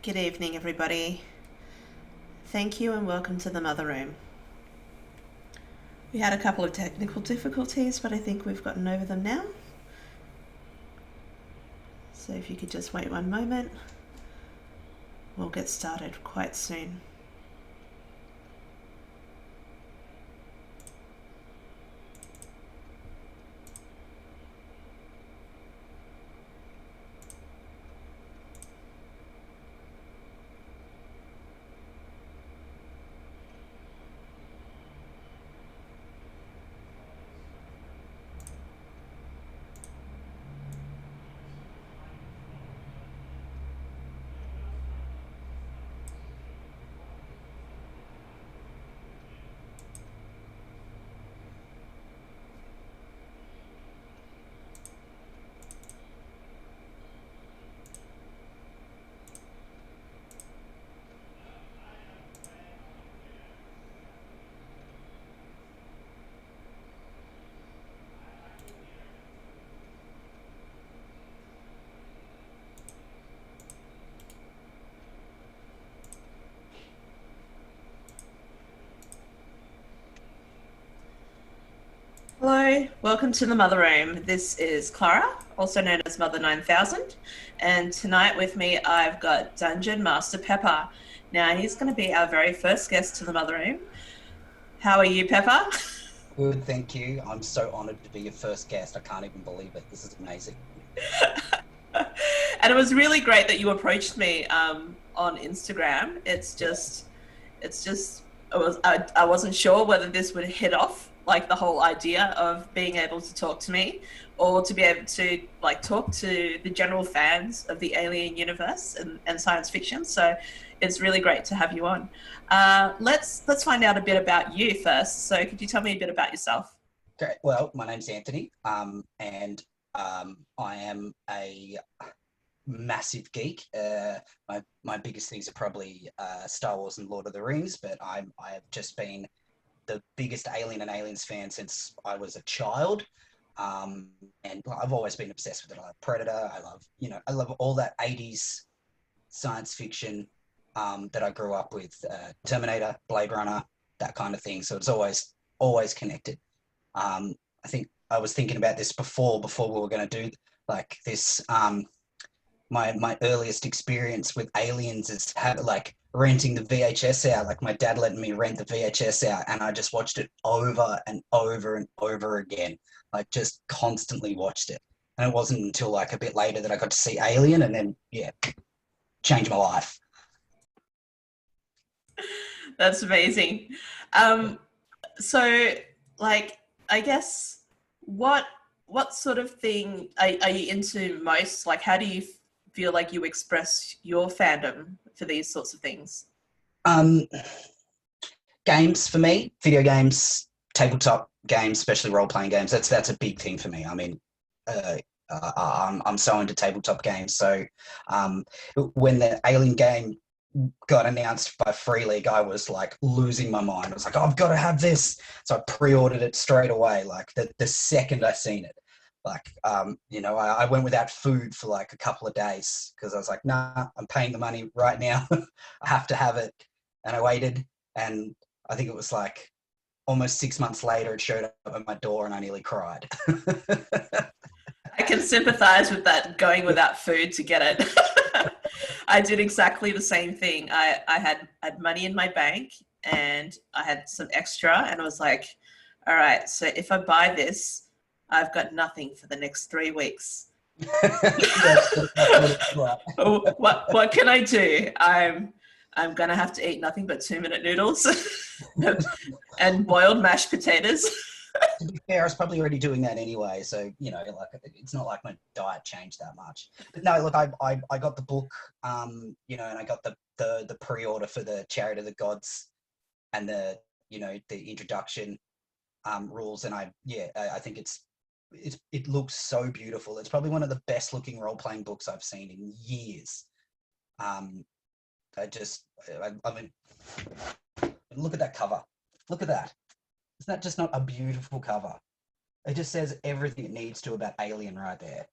Good evening, everybody. Thank you and welcome to the Mother Room. We had a couple of technical difficulties, but I think we've gotten over them now. So if you could just wait one moment, we'll get started quite soon. Hello, welcome to the Mother Room. This is Clara, also known as Mother 9000, and tonight with me I've got Dungeonmaster.Pepper. Now he's going to be our very first guest to the Mother Room. How are you, Pepper? Good, thank you. I'm so honored to be your first guest. I can't even believe it. This is amazing. And it was really great that you approached me on Instagram. Yeah. I wasn't sure whether this would hit off, like the whole idea of being able to talk to me, or to be able to like talk to the general fans of the alien universe and science fiction. So it's really great to have you on. Let's find out a bit about you first. So could you tell me a bit about yourself? Great. Well, my name's Anthony, and I am a massive geek. My biggest things are probably Star Wars and Lord of the Rings, but I have just been the biggest Alien and Aliens fan since I was a child. And I've always been obsessed with it. I love Predator. I love all that 80s science fiction that I grew up with, Terminator, Blade Runner, that kind of thing. So it's always connected. I think I was thinking about this before we were going to do like this. My earliest experience with Aliens is like renting the VHS out. Like my dad letting me rent the VHS out, and I just watched it over and over and over again. Like just constantly watched it. And it wasn't until like a bit later that I got to see Alien, and then yeah, changed my life. That's amazing. Um, so, like, I guess what what sort of thing are you into most? Like, how do you feel like you express your fandom for these sorts of things? Um, Games for me, video games, tabletop games, especially role playing games. That's a big thing for me. I mean, uh, I'm so into tabletop games. So um, when the Alien game got announced by Free League, I was like losing my mind. I was like, oh, I've got to have this. So I pre-ordered it straight away, like the second I seen it. Like, I went without food for like a couple of days because I was like, nah, I'm paying the money right now. I have to have it. And I waited, and I think it was like almost 6 months later, it showed up at my door, and I nearly cried. I can sympathize with that going without food to get it. I did exactly the same thing. I had money in my bank and I had some extra, and I was like, all right, so if I buy this, I've got nothing for the next 3 weeks. Yeah, that's what it's like. What can I do? I'm gonna have to eat nothing but 2 minute noodles and boiled mashed potatoes. To be fair, I was probably already doing that anyway, so like it's not like my diet changed that much. But no, look, I got the book, and I got the pre-order for the Chariot of the Gods and the introduction rules, and I think it looks so beautiful. It's probably one of the best looking role playing books I've seen in years. Um, I mean, look at that cover. Look at that. Isn't that just not a beautiful cover? It just says everything it needs to about Alien right there.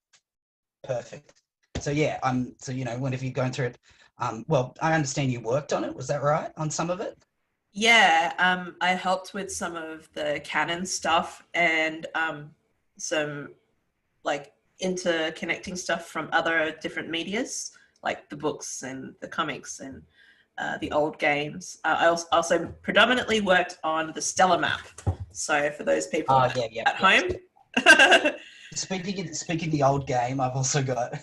Perfect. So yeah, so whenever you're going through it, well, I understand you worked on it. Was that right? On some of it? Yeah, I helped with some of the canon stuff and some like interconnecting stuff from other different medias, like the books and the comics and the old games. I also predominantly worked on the Stellar map. So for those people Yeah, yeah, at yeah. home. Speaking of the old game, I've also got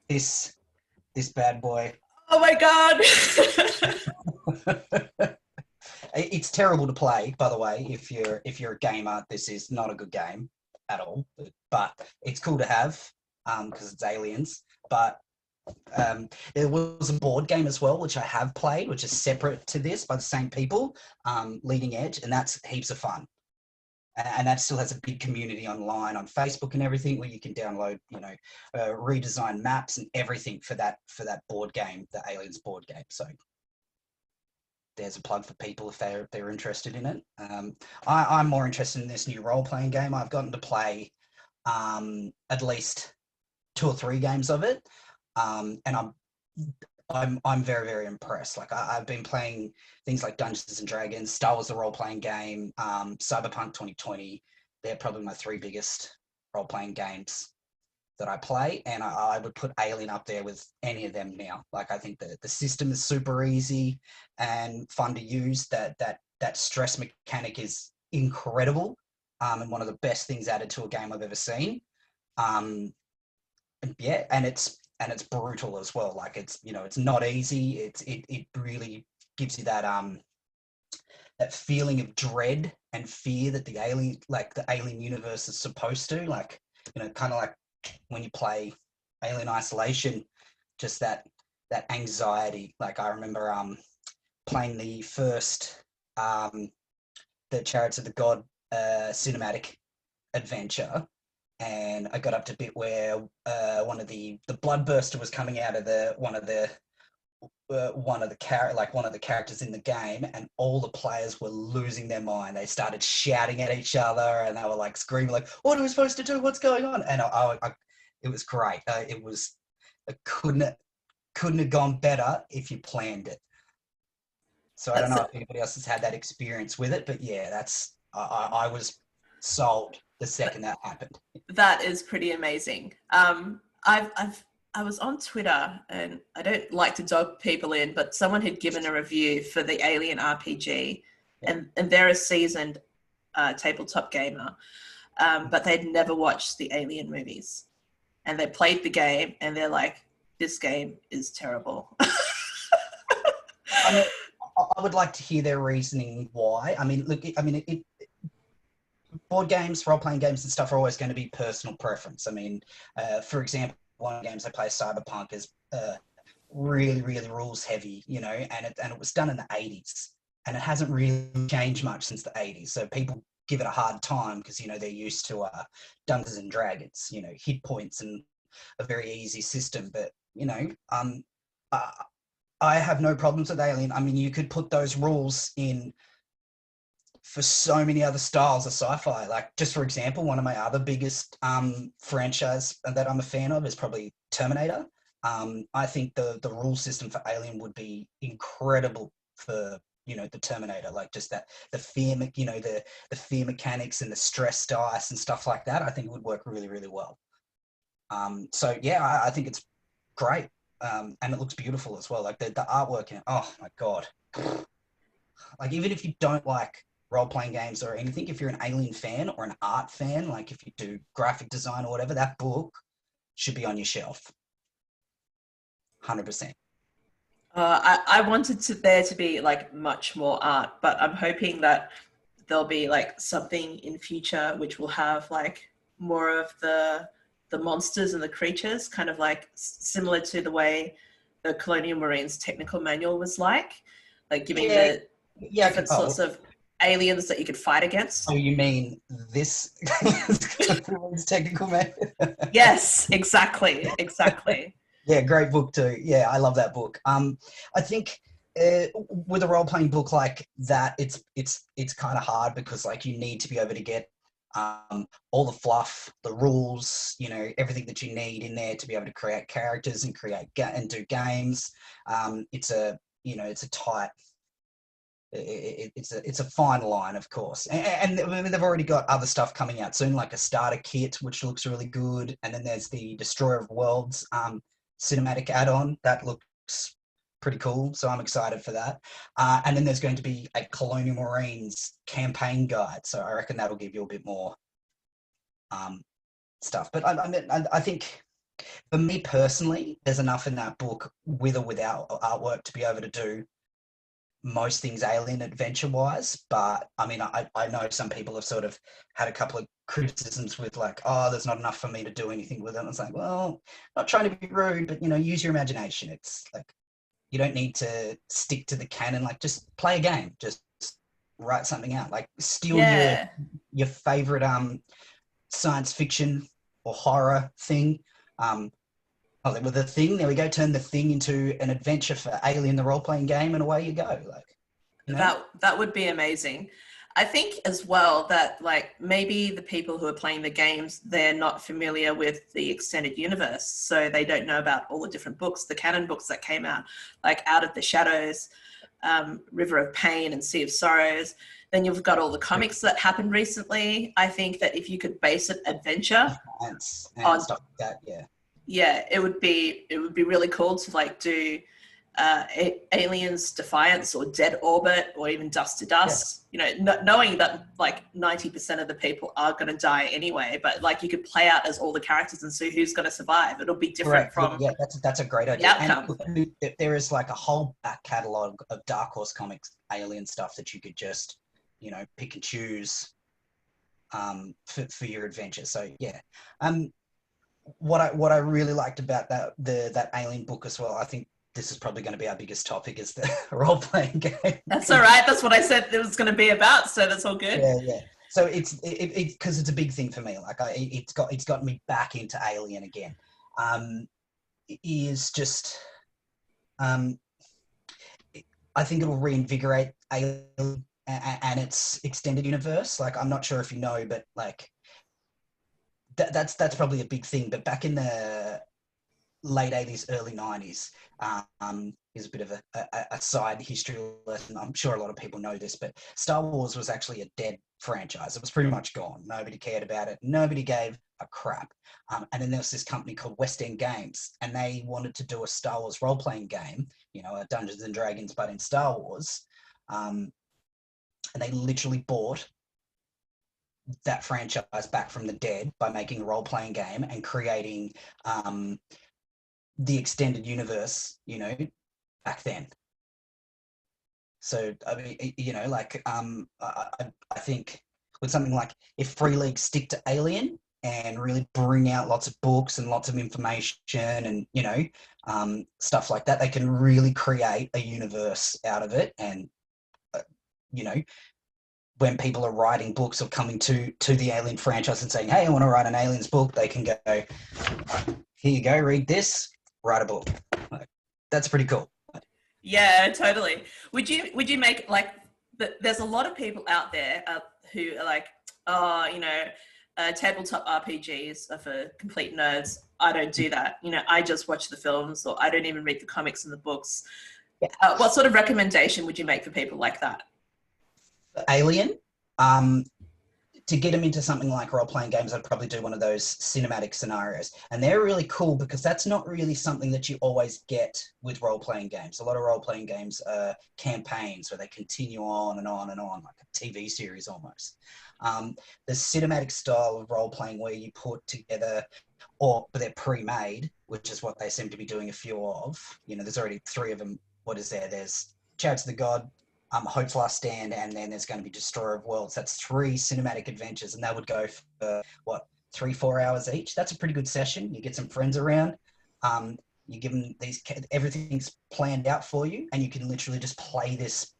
this bad boy. Oh my god! It's terrible to play, by the way. If you're a gamer, this is not a good game at all. But it's cool to have because it's aliens. But there was a board game as well, which I have played, which is separate to this by the same people, Leading Edge, and that's heaps of fun. And that still has a big community online on Facebook and everything, where you can download, redesign maps and everything for that board game, the Aliens board game. So there's a plug for people if they're interested in it. I'm more interested in this new role playing game. I've gotten to play at least 2 or 3 games of it, and I'm very, very impressed. Like I've been playing things like Dungeons and Dragons, Star Wars, the role playing game, Cyberpunk 2020. They're probably my 3 biggest role playing games that I play, and I would put Alien up there with any of them now. Like I think the system is super easy and fun to use. That stress mechanic is incredible, and one of the best things added to a game I've ever seen. And yeah, and it's brutal as well. Like it's not easy. It really gives you that feeling of dread and fear that the alien universe is supposed to. Like, kind of like when you play Alien Isolation, just that anxiety. Like I remember playing the first the Chariots of the God cinematic adventure, and I got up to a bit where one of the bloodburster was coming out of one of the characters in the game, and all the players were losing their mind. They started shouting at each other, and they were like screaming, like, "What are we supposed to do? What's going on?" And it was great. It couldn't have gone better if you planned it. So I don't That's know if anybody else has had that experience with it, but yeah, I was sold the second that happened. that is pretty amazing. I was on Twitter, and I don't like to dog people in, but someone had given a review for the Alien RPG, Yeah. and they're a seasoned tabletop gamer, but they'd never watched the Alien movies, and they played the game, and they're like, "This game is terrible." I mean, I would like to hear their reasoning why. I mean, look, board games, role-playing games and stuff are always going to be personal preference. I mean, for example, one of the games I play, Cyberpunk, is really, really rules heavy, and it was done in the 80s, and it hasn't really changed much since the 80s. So people give it a hard time because, they're used to Dungeons and Dragons, hit points and a very easy system. But, I have no problems with Alien. I mean, you could put those rules in for so many other styles of sci-fi. Like, just for example, one of my other biggest franchise that I'm a fan of is probably Terminator. I think the rule system for Alien would be incredible for the Terminator. Like just that the fear, the fear mechanics and the stress dice and stuff like that. I think it would work really, really well. So yeah, I think it's great, and it looks beautiful as well. Like the artwork in it. Oh my god! Like even if you don't like role-playing games or anything, if you're an Alien fan or an art fan, like if you do graphic design or whatever, that book should be on your shelf. 100%. I wanted there to be like much more art, but I'm hoping that there'll be like something in future which will have like more of the monsters and the creatures, kind of like similar to the way the Colonial Marines technical manual was like giving the different sorts of aliens that you could fight against. Oh, you mean this technical manual? Yes, exactly. Yeah, great book too. Yeah, I love that book. I think with a role playing book like that, it's kind of hard because like you need to be able to get all the fluff, the rules, everything that you need in there to be able to create characters and and do games. It's a it's a tight. It's a fine line, of course, and they've already got other stuff coming out soon, like a starter kit, which looks really good, and then there's the Destroyer of Worlds cinematic add-on that looks pretty cool, so I'm excited for that. And then there's going to be a Colonial Marines campaign guide, so I reckon that'll give you a bit more stuff. But I think for me personally, there's enough in that book with or without artwork to be able to do most things Alien adventure wise. But I mean, I know some people have sort of had a couple of criticisms with like, oh, there's not enough for me to do anything with it. And it's like, well, not trying to be rude, but use your imagination. It's like, you don't need to stick to the canon. Like, just play a game, just write something out, like steal your favorite science fiction or horror thing. With The Thing, there we go. Turn The Thing into an adventure for Alien, the role-playing game, and away you go. That would be amazing. I think as well that like maybe the people who are playing the games, they're not familiar with the extended universe, so they don't know about all the different books, the canon books that came out, like Out of the Shadows, River of Pain, and Sea of Sorrows. Then you've got all the comics that happened recently. I think that if you could base it adventure and on stuff like that, it would be really cool to like do Aliens Defiance or Dead Orbit or even Dust to Dust, knowing that like 90% of the people are going to die anyway, but like you could play out as all the characters and see who's going to survive. It'll be different from that's a great idea. Outcome. And there is like a whole back catalogue of Dark Horse Comics Alien stuff that you could just pick and choose for your adventure. So what I really liked about that Alien book as well, I think this is probably going to be our biggest topic, is the role-playing game. That's all right. That's what I said it was going to be about, so that's all good. Yeah. So it's because it's a big thing for me. Like it's got me back into Alien again. It is just I think it'll reinvigorate Alien and its extended universe. Like, I'm not sure if you know, but like that's probably a big thing. But back in the late 80s, early 90s, is a bit of a side history lesson. I'm sure a lot of people know this, but Star Wars was actually a dead franchise. It was pretty much gone. Nobody cared about it. Nobody gave a crap. And then there was this company called West End Games, and they wanted to do a Star Wars role-playing game, a Dungeons and Dragons, but in Star Wars. And they literally bought that franchise back from the dead by making a role-playing game and creating the extended universe, back then. So, I mean, I think with something like, if Free League stick to Alien and really bring out lots of books and lots of information and, stuff like that, they can really create a universe out of it. And, when people are writing books or coming to the Alien franchise and saying, hey, I want to write an Aliens book, they can go, here you go, read this, write a book. That's pretty cool. Yeah, totally. Would you make like, there's a lot of people out there who are like, tabletop RPGs are for complete nerds. I don't do that. I just watch the films, or I don't even read the comics and the books. Yeah. What sort of recommendation would you make for people like that? Alien, to get them into something like role-playing games, I'd probably do one of those cinematic scenarios. And they're really cool because that's not really something that you always get with role-playing games. A lot of role-playing games are campaigns where they continue on and on and on, like a TV series almost. The cinematic style of role-playing where you put together, or they're pre-made, which is what they seem to be doing a few of. There's already 3 of them. What is there? There's Chariots of the God, Hope's Last Stand, and then there's going to be Destroyer of Worlds. That's 3 cinematic adventures, and that would go for 3-4 hours each. That's a pretty good session. You get some friends around. You give them everything's planned out for you, and you can literally just play this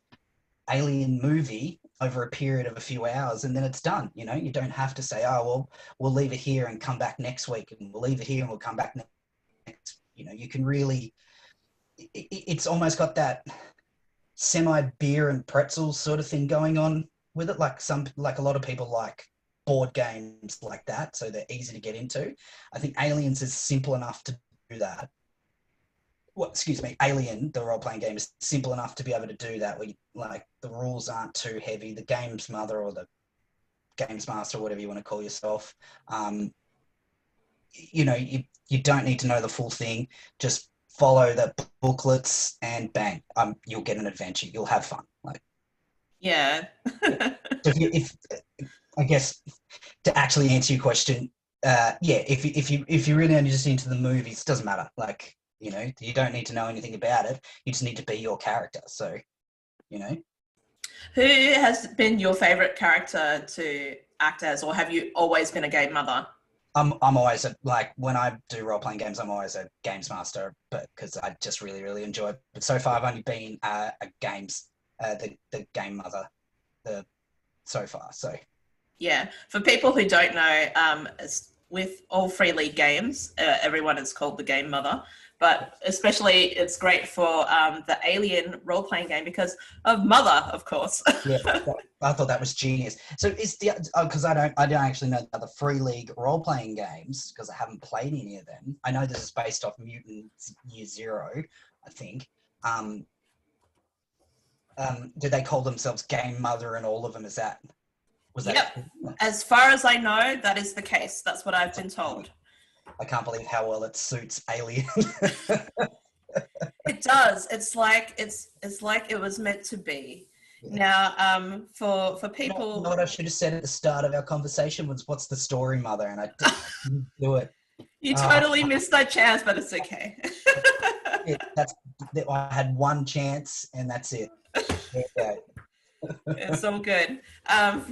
Alien movie over a period of a few hours, and then it's done. You don't have to say, oh, well, we'll leave it here and come back next week, and we'll leave it here and we'll come back next. You can really, it's almost got that semi beer and pretzels sort of thing going on with it, like a lot of people like board games like that, so they're easy to get into. I think Aliens is simple enough to do that. Well, excuse me, Alien, the role-playing game, is simple enough to be able to do that, where like the rules aren't too heavy. The game's mother or the games master, whatever you want to call yourself, you don't need to know the full thing. Just follow the booklets and bang, you'll get an adventure. You'll have fun. Like, Yeah. so if I guess to actually answer your question, if you're really only just into the movies, it doesn't matter. Like, you don't need to know anything about it. You just need to be your character. So, Who has been your favorite character to act as, or have you always been a game mother? I'm always like, when I do role playing games, I'm always a games master, but because I just really really enjoy it. But so far, I've only been the game mother, so far. So Yeah, for people who don't know, with all Free League games, everyone is called the game mother. But especially, it's great for the Alien role-playing game because of Mother, of course. yeah, I thought that was genius. So is the because I don't actually know the other Free League role playing games because I haven't played any of them. I know this is based off Mutant Year Zero, I think. Do they call themselves Game Mother and all of them? Yep. As far as I know, that is the case. That's what I've been told. I can't believe how well it suits Alien. It does. It's like it was meant to be. Yeah. Now, for people, you know what I should have said at the start of our conversation was, "What's the story, Mother?" And I didn't do it. You totally missed that chance, but it's okay. I had one chance, and that's it. Yeah. It's all good.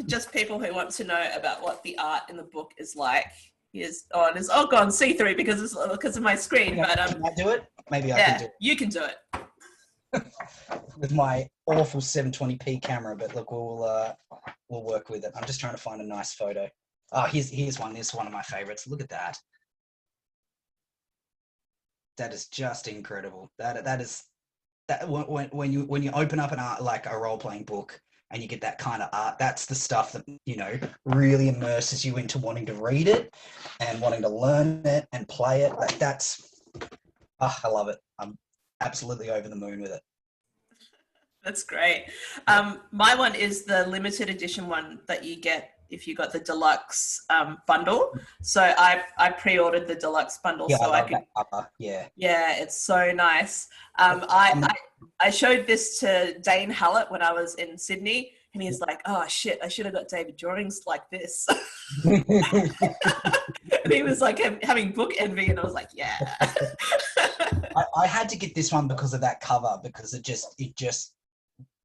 Just people who want to know about what the art in the book is like. It's gone see-through because of my screen. Can I do it? Maybe I can do it. You can do it. With my awful 720p camera, but look, we'll work with it. I'm just trying to find a nice photo. Oh, here's one. This is one of my favorites. Look at that. That is just incredible. That is when you open up an art like a role-playing book and you get that kind of art, that's the stuff that really immerses you into wanting to read it and wanting to learn it and play it. I love it. I'm absolutely over the moon with it. That's great. My one is the limited edition one that you get if you got the deluxe bundle. So I pre-ordered the deluxe bundle so I could. Yeah, it's so nice. I showed this to Dane Hallett when I was in Sydney, and he's like, "Oh shit, I should have got David drawings like this." And he was like having book envy, and I was like, "Yeah." I had to get this one because of that cover, because it just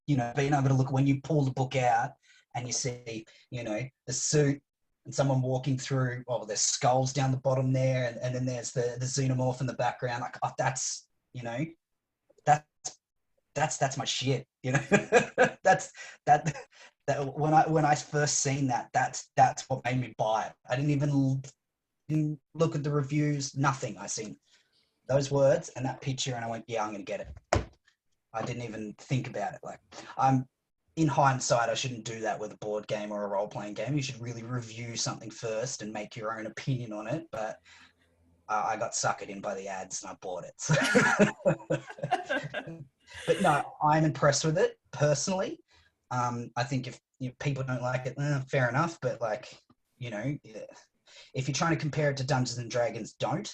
being able to look when you pull the book out and you see the suit and someone walking through. Oh, there's skulls down the bottom there, and then there's the xenomorph in the background. Like, oh, that's that's my shit. That's when I first seen that, that's what made me buy it. I didn't even look at the reviews, nothing. I seen those words and that picture and I went, yeah, I'm gonna get it. I didn't even think about it. Like, in hindsight, I shouldn't do that with a board game or a role-playing game. You should really review something first and make your own opinion on it. But I got suckered in by the ads and I bought it. So. But no, I'm impressed with it personally. I think if people don't like it, fair enough. But if you're trying to compare it to Dungeons and Dragons, don't,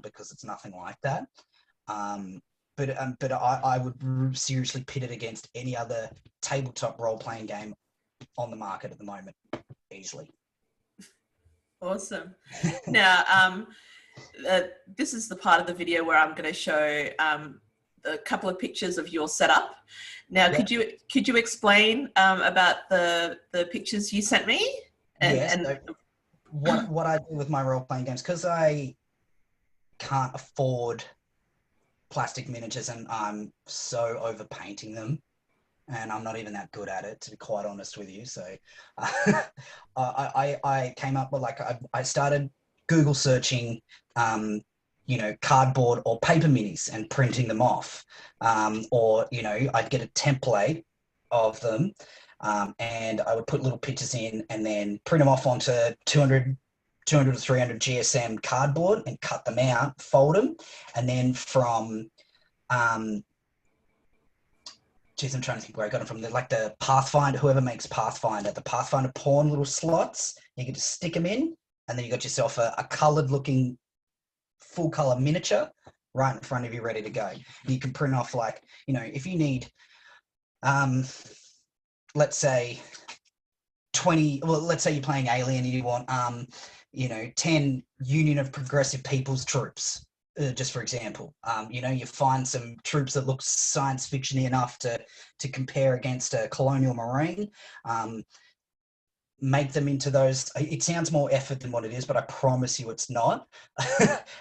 because it's nothing like that. But I would seriously pit it against any other tabletop role-playing game on the market at the moment, easily. Awesome. Now, this is the part of the video where I'm going to show a couple of pictures of your setup. Now, could you explain about the pictures you sent me? So what I do with my role-playing games, because I can't afford plastic miniatures and I'm so overpainting them, and I'm not even that good at it, to be quite honest with you. So I came up with, I started Google searching cardboard or paper minis and printing them off, or I'd get a template of them, and I would put little pictures in and then print them off onto 200 to 300 GSM cardboard and cut them out, fold them, and then from geez, I'm trying to think where I got them from. They're like the Pathfinder, whoever makes Pathfinder, the Pathfinder pawn little slots. You can just stick them in, and then you got yourself a coloured looking full colour miniature right in front of you, ready to go. You can print off, like, you know, if you need, let's say 20, well, let's say you're playing Alien and you want, you know, 10 Union of Progressive People's troops. Just for example, you know, you find some troops that look science fiction-y enough to compare against a colonial marine, make them into those. It sounds more effort than what it is, but I promise you it's not.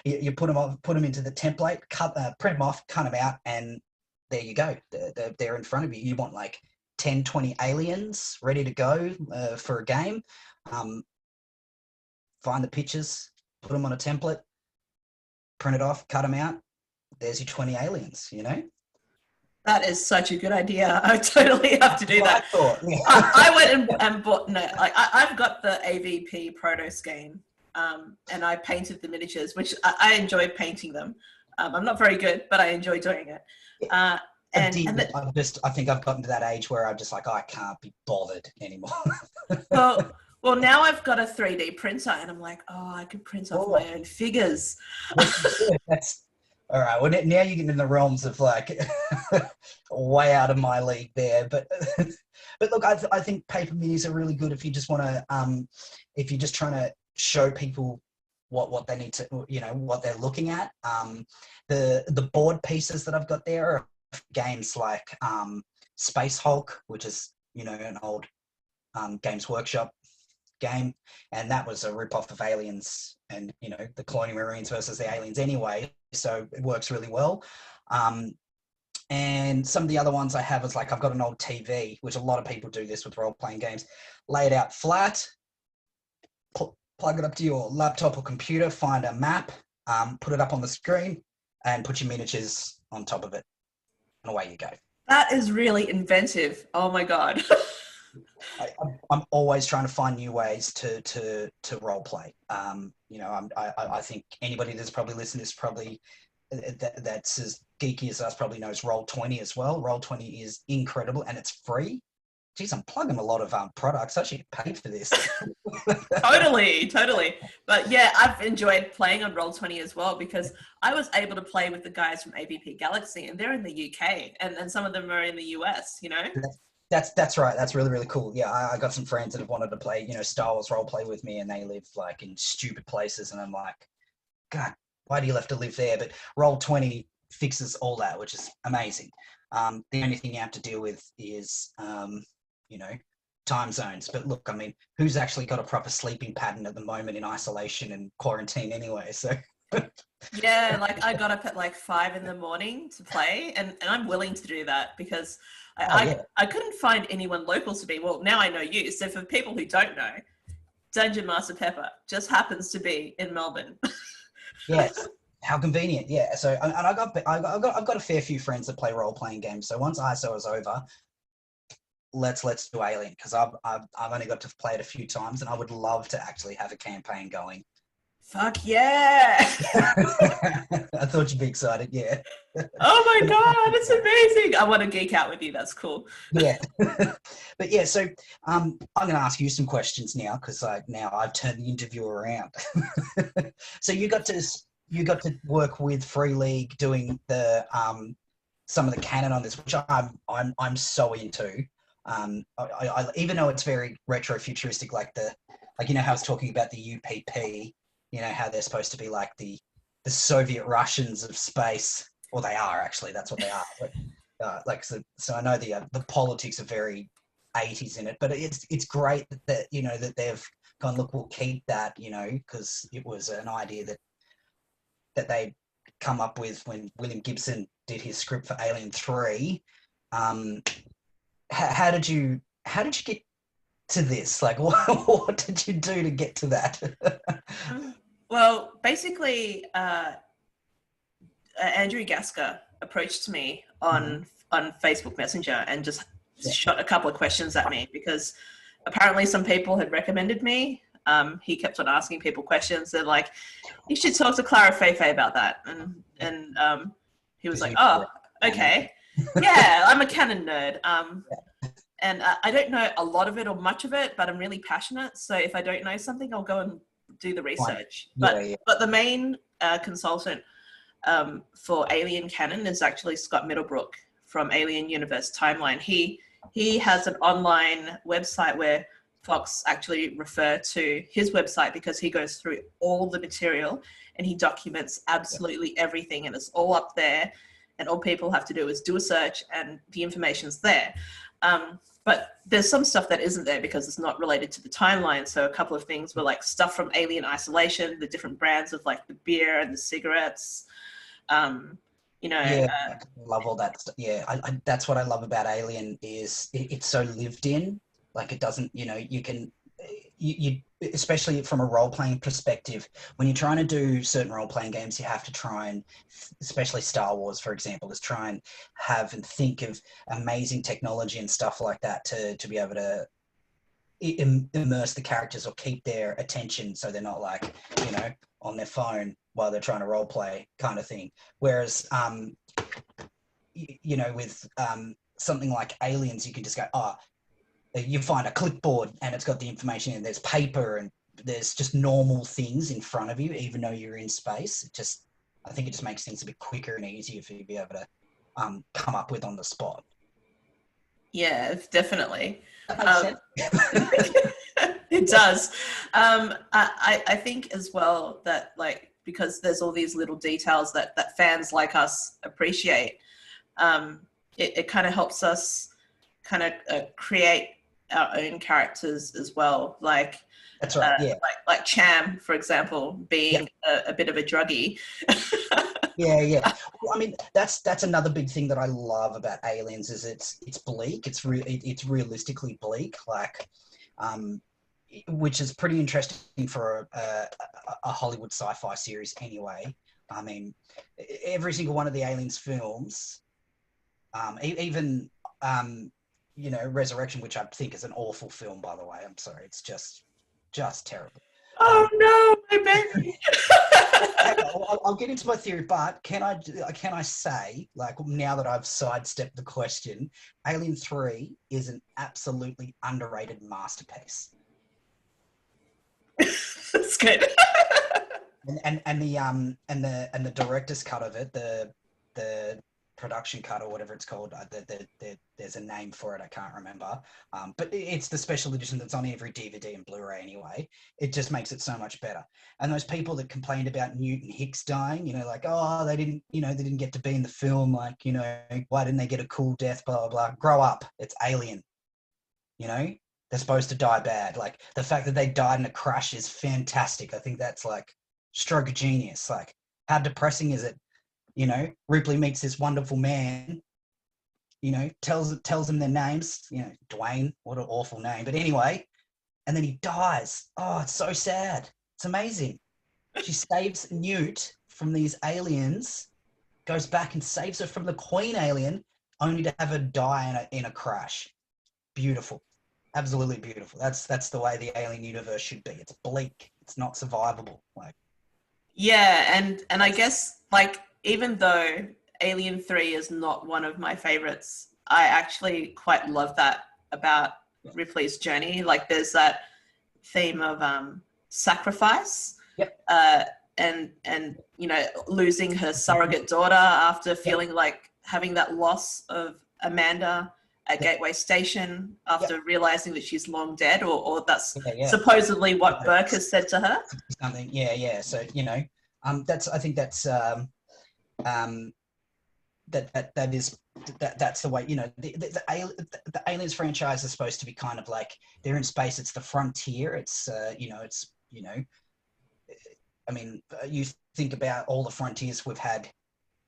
You put them into the template, print them off, cut them out, and there you go. They're in front of you. You want like 10, 20 aliens ready to go for a game. Find the pictures, put them on a template, print it off, cut them out. There's your 20 aliens, you know? That is such a good idea. I totally have to do that. I thought, yeah. I went and bought, no, like I've got the AVP proto scheme, and I painted the miniatures, which I enjoy painting them. I'm not very good, but I enjoy doing it. I think I've gotten to that age where I'm just like, I can't be bothered anymore. Well, now I've got a 3D printer, and I'm like, oh, I could print off my own figures. That's all right. Well, now you're getting in the realms of like way out of my league there. But look, I think paper minis are really good if you just want to, if you're just trying to show people what they need to, you know, what they're looking at. The board pieces that I've got there are games like Space Hulk, which is, you know, an old Games Workshop game, and that was a rip-off of Aliens and, you know, the colonial marines versus the aliens anyway, so it works really well. And some of the other ones I have is like, I've got an old TV, which a lot of people do this with role-playing games, lay it out flat, plug it up to your laptop or computer, find a map, put it up on the screen, and put your miniatures on top of it, and away you go. That is really inventive. Oh my God. I'm always trying to find new ways to role play. You know, I think anybody that's probably listening to this probably that's as geeky as us probably knows Roll20 as well. Roll20 is incredible and it's free. Geez, I'm plugging a lot of products. I should get paid for this. Totally. But yeah, I've enjoyed playing on Roll20 as well, because I was able to play with the guys from AVP Galaxy, and they're in the UK, and some of them are in the US, you know? That's right. That's really, really cool. Yeah, I got some friends that have wanted to play, you know, Star Wars role play with me, and they live like in stupid places, and I'm like, God, why do you have to live there? But Roll20 fixes all that, which is amazing. The only thing you have to deal with is, you know, time zones. But look, I mean, who's actually got a proper sleeping pattern at the moment in isolation and quarantine anyway? So. Yeah, like I got up at like 5 a.m. to play, and I'm willing to do that because I couldn't find anyone local to me. Well, now I know you. So for people who don't know, Dungeonmaster.Pepper just happens to be in Melbourne. Yes, how convenient. Yeah. So, and I've got a fair few friends that play role playing games. So once ISO is over, let's do Alien, because I've only got to play it a few times, and I would love to actually have a campaign going. Fuck yeah! I thought you'd be excited. Yeah. Oh my God, it's amazing! I want to geek out with you. That's cool. Yeah. But yeah, so I'm going to ask you some questions now, because now I've turned the interview around. So you got to work with Free League doing the some of the canon on this, which I'm so into. I even though it's very retro futuristic, like you know how I was talking about the UPP. You know, how they're supposed to be like the Soviet Russians of space, or they are actually. That's what they are. But, like so, I know the politics are very 80s in it, but it's great that you know that they've gone, look, we'll keep that, you know, because it was an idea that they come up with when William Gibson did his script for Alien 3. How did you get to this? Like, what did you do to get to that? Well, basically, Andrew Gasker approached me on Facebook Messenger and just shot a couple of questions at me because apparently some people had recommended me. He kept on asking people questions. They're like, "You should talk to Clara Feifei about that," and he was like, "Oh, okay, yeah, I'm a canon nerd." And I don't know a lot of it or much of it, but I'm really passionate. So if I don't know something, I'll go and do the research. But the main consultant for Alien canon is actually Scott Middlebrook from Alien Universe Timeline. He has an online website where Fox actually refer to his website because he goes through all the material and he documents absolutely everything, and it's all up there, and all people have to do is do a search and the information's there. But there's some stuff that isn't there because it's not related to the timeline. So a couple of things were like stuff from Alien Isolation, the different brands of like the beer and the cigarettes. I love all that stuff. Yeah, that's what I love about Alien is it's so lived in. Like it doesn't, you can, you especially from a role-playing perspective, when you're trying to do certain role-playing games, you have to try and, especially Star Wars, for example, is try and have and think of amazing technology and stuff like that to be able to immerse the characters or keep their attention so they're not like, on their phone while they're trying to role play kind of thing. Whereas, with something like Aliens, you can just go, you find a clipboard and it's got the information and there's paper and there's just normal things in front of you, even though you're in space. I think it just makes things a bit quicker and easier for you to be able to come up with on the spot. Yeah, definitely. That makes sense. It does. I think as well that because there's all these little details that fans like us appreciate, it kind of helps us kind of create our own characters as well. That's right. Yeah. Like Cham, for example, being a bit of a druggie. Yeah. Well, I mean, that's another big thing that I love about Aliens is it's bleak. It's realistically bleak, which is pretty interesting for a Hollywood sci-fi series anyway. I mean, every single one of the Aliens films, even Resurrection, which I think is an awful film, by the way. I'm sorry, it's just terrible. Oh no, my baby. I'll get into my theory, but can I say, now that I've sidestepped the question, Alien 3 is an absolutely underrated masterpiece. That's good. and the director's cut of it, the production cut or whatever it's called, there's a name for it, I can't remember, but it's the special edition that's on every DVD and Blu-ray anyway. It just makes it so much better. And those people that complained about Newton Hicks dying, they didn't get to be in the film, why didn't they get a cool death, blah blah blah. Grow up. It's Alien. They're supposed to die bad. The fact that they died in a crash is fantastic. I think that's stroke of genius. How depressing is it? Ripley meets this wonderful man, tells them their names, Dwayne, what an awful name. But anyway, and then he dies. Oh, it's so sad. It's amazing. She saves Newt from these aliens, goes back and saves her from the Queen alien, only to have her die in a crash. Beautiful. Absolutely beautiful. That's the way the Alien universe should be. It's bleak. It's not survivable. Yeah, and I guess even though Alien 3 is not one of my favorites, I actually quite love that about Ripley's journey. There's that theme of sacrifice, and losing her surrogate daughter after feeling having that loss of Amanda at Gateway Station after realizing that she's long dead, or that's supposedly what Burke has said to her. Something, yeah. So I think that's that's the way. The Aliens franchise is supposed to be kind of they're in space. It's the frontier. It's I mean, you think about all the frontiers we've had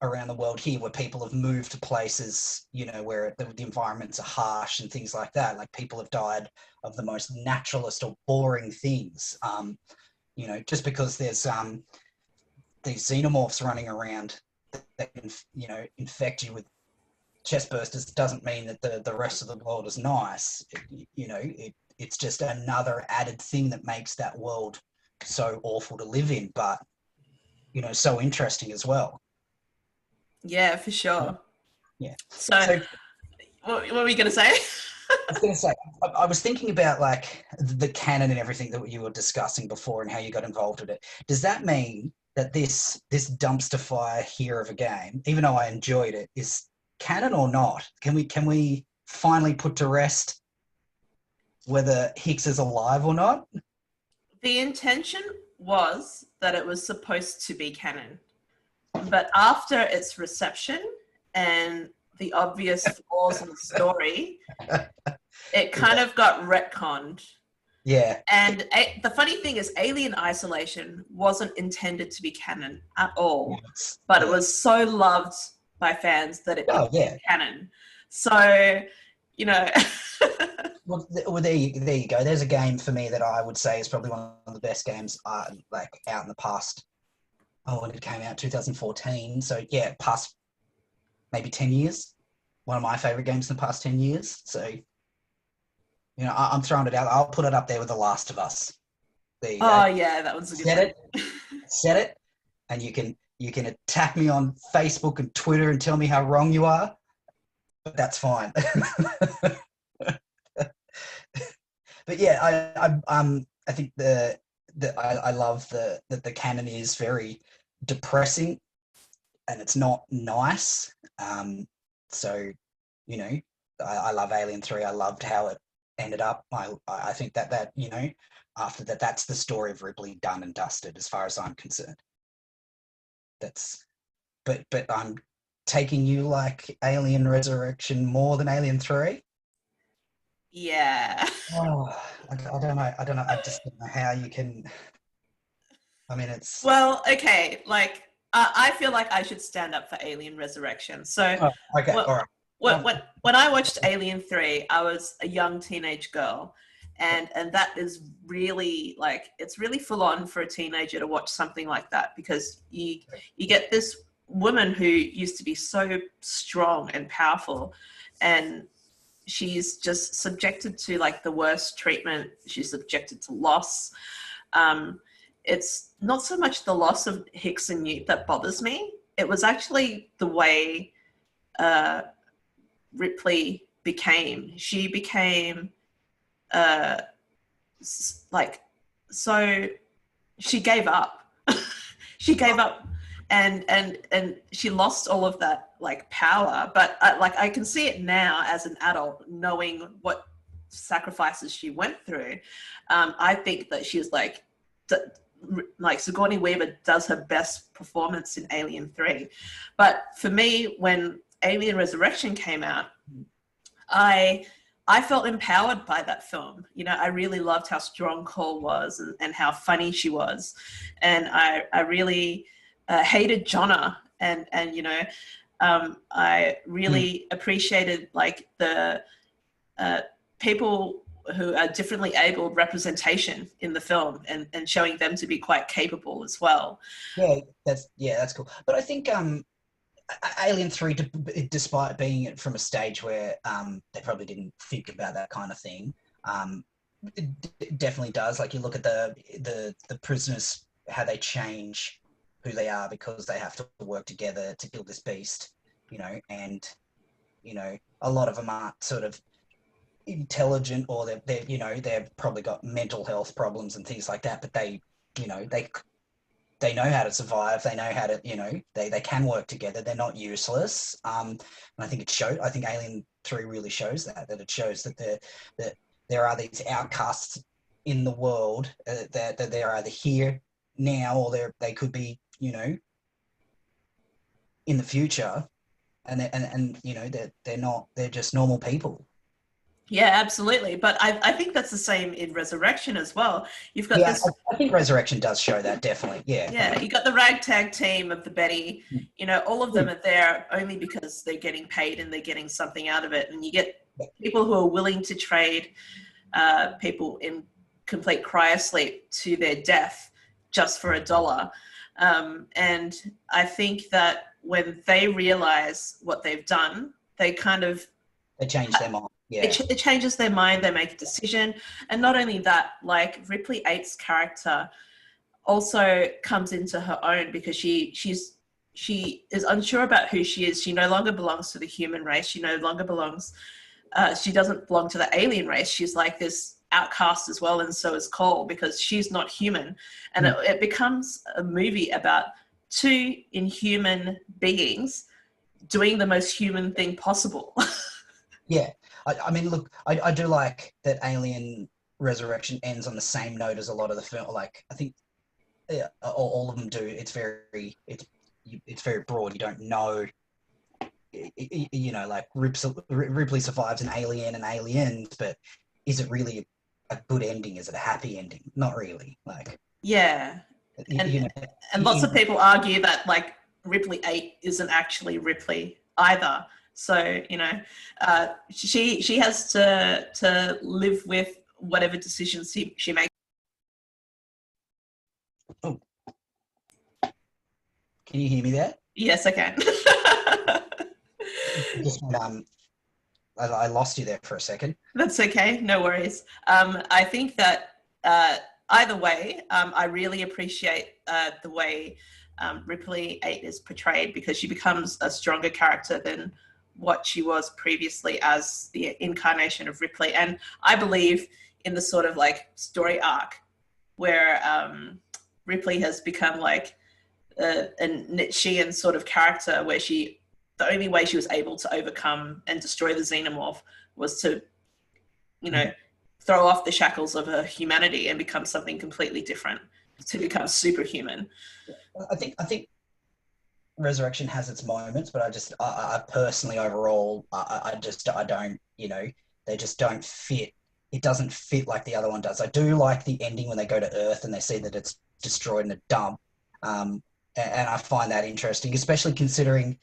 around the world here, where people have moved to places, where the environments are harsh and things like that. People have died of the most naturalist or boring things. Just because there's these xenomorphs running around that can, infect you with chest bursters doesn't mean that the rest of the world is nice. It's just another added thing that makes that world so awful to live in, but so interesting as well. Yeah, for sure. Yeah. So, So what were we going to say? I was going to say, I was thinking about like the canon and everything that you were discussing before and how you got involved in it. Does that mean that this dumpster fire here of a game, even though I enjoyed it, is canon or not? Can we finally put to rest whether Hicks is alive or not? The intention was that it was supposed to be canon, but after its reception and the obvious flaws in the story, it kind of got retconned. Yeah. And the funny thing is, Alien Isolation wasn't intended to be canon at all, but it was so loved by fans that it became canon. So, you know. Well, there you go. There's a game for me that I would say is probably one of the best games like out in the past. Oh, when it came out, 2014. So yeah, past maybe 10 years. One of my favorite games in the past 10 years. So, I'm throwing it out. I'll put it up there with The Last of Us. There you go. Oh yeah, that was a good one. Set it, and you can attack me on Facebook and Twitter and tell me how wrong you are, but that's fine. But yeah, I think I love that the canon is very depressing and it's not nice. So, I love Alien 3. I loved how it ended up. I think that after that, that's the story of Ripley done and dusted, as far as I'm concerned. But I'm taking you like Alien Resurrection more than Alien 3. Yeah. Oh, I don't know. I just don't know how you can. I mean, it's. Well, okay. Like, I feel like I should stand up for Alien Resurrection. So, Okay, all right. When I watched Alien 3, I was a young teenage girl. And that is really like, it's really full on for a teenager to watch something like that, because you get this woman who used to be so strong and powerful, and she's just subjected to like the worst treatment. She's subjected to loss. It's not so much the loss of Hicks and Newt that bothers me. It was actually the way Ripley became. She became like, so she gave up. She gave up, and she lost all of that like power. But like, I can see it now as an adult, knowing what sacrifices she went through. I think that she was like Sigourney Weaver does her best performance in Alien 3. But for me, when Alien Resurrection came out, I felt empowered by that film. I really loved how strong Cole was, and how funny she was. And I really hated Jonna, and I really appreciated like the people who are differently abled representation in the film, and showing them to be quite capable as well. Yeah, that's cool. But I think Alien 3, despite being from a stage where they probably didn't think about that kind of thing, it definitely does. Like, you look at the prisoners, how they change who they are because they have to work together to kill this beast, and a lot of them aren't sort of intelligent, or they've probably got mental health problems and things like that, but they know how to survive. They know how to, they can work together. They're not useless. And I think I think Alien 3 really shows that it shows that there are these outcasts in the world, that they're either here now, or they could be, in the future, and they're not, they're just normal people. Yeah, absolutely. But I think that's the same in Resurrection as well. You've got this. I think Resurrection does show that, definitely. Yeah. Yeah, you got the ragtag team of the Betty. All of them are there only because they're getting paid and they're getting something out of it. And you get people who are willing to trade people in complete cryosleep to their death just for $1. And I think that when they realize what they've done, they kind of They changed their mind. Yeah. it changes their mind. They make a decision, and not only that, like Ripley Eight's character also comes into her own because she is unsure about who she is. She no longer belongs to the human race. She no longer belongs. She doesn't belong to the alien race. She's like this outcast as well, and so is Cole because she's not human. And it becomes a movie about two inhuman beings doing the most human thing possible. Yeah. I mean, look, I do like that Alien Resurrection ends on the same note as a lot of the film. Like, I think yeah, all of them do. It's very broad. You don't know, you know, like Ripley survives an alien and aliens, but is it really a good ending? Is it a happy ending? Not really. Like, Yeah, you and know, and lots of people argue that like Ripley Eight isn't actually Ripley either. So she has to live with whatever decisions she makes. oh, can you hear me there? Yes, I can. Just I lost you there for a second. That's okay. No worries. I think that either way, I really appreciate the way Ripley 8 is portrayed because she becomes a stronger character than what she was previously as the incarnation of Ripley. And I believe in the sort of like story arc where Ripley has become like a Nietzschean sort of character where the only way she was able to overcome and destroy the xenomorph was to, throw off the shackles of her humanity and become something completely different, to become superhuman. I think Resurrection has its moments, but I personally overall, I don't, they just don't fit. It doesn't fit like the other one does. I do like the ending when they go to Earth and they see that it's destroyed in a dump. And I find that interesting, especially considering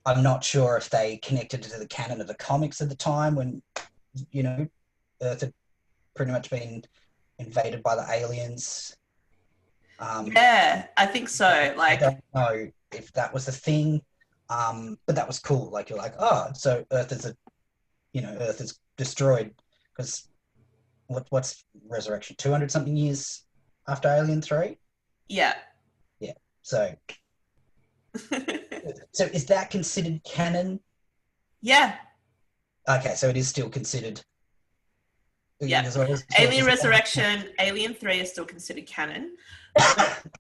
I'm not sure if they connected it to the canon of the comics at the time when, Earth had pretty much been invaded by the aliens. Yeah, I think so. I don't know if that was a thing, but that was cool. Like you're like, oh, so Earth is destroyed because what's Resurrection? 200 something years after Alien 3. Yeah. Yeah. So is that considered canon? Yeah. Okay, so it is still considered. Yeah. Alien Resurrection, Alien 3 is still considered canon.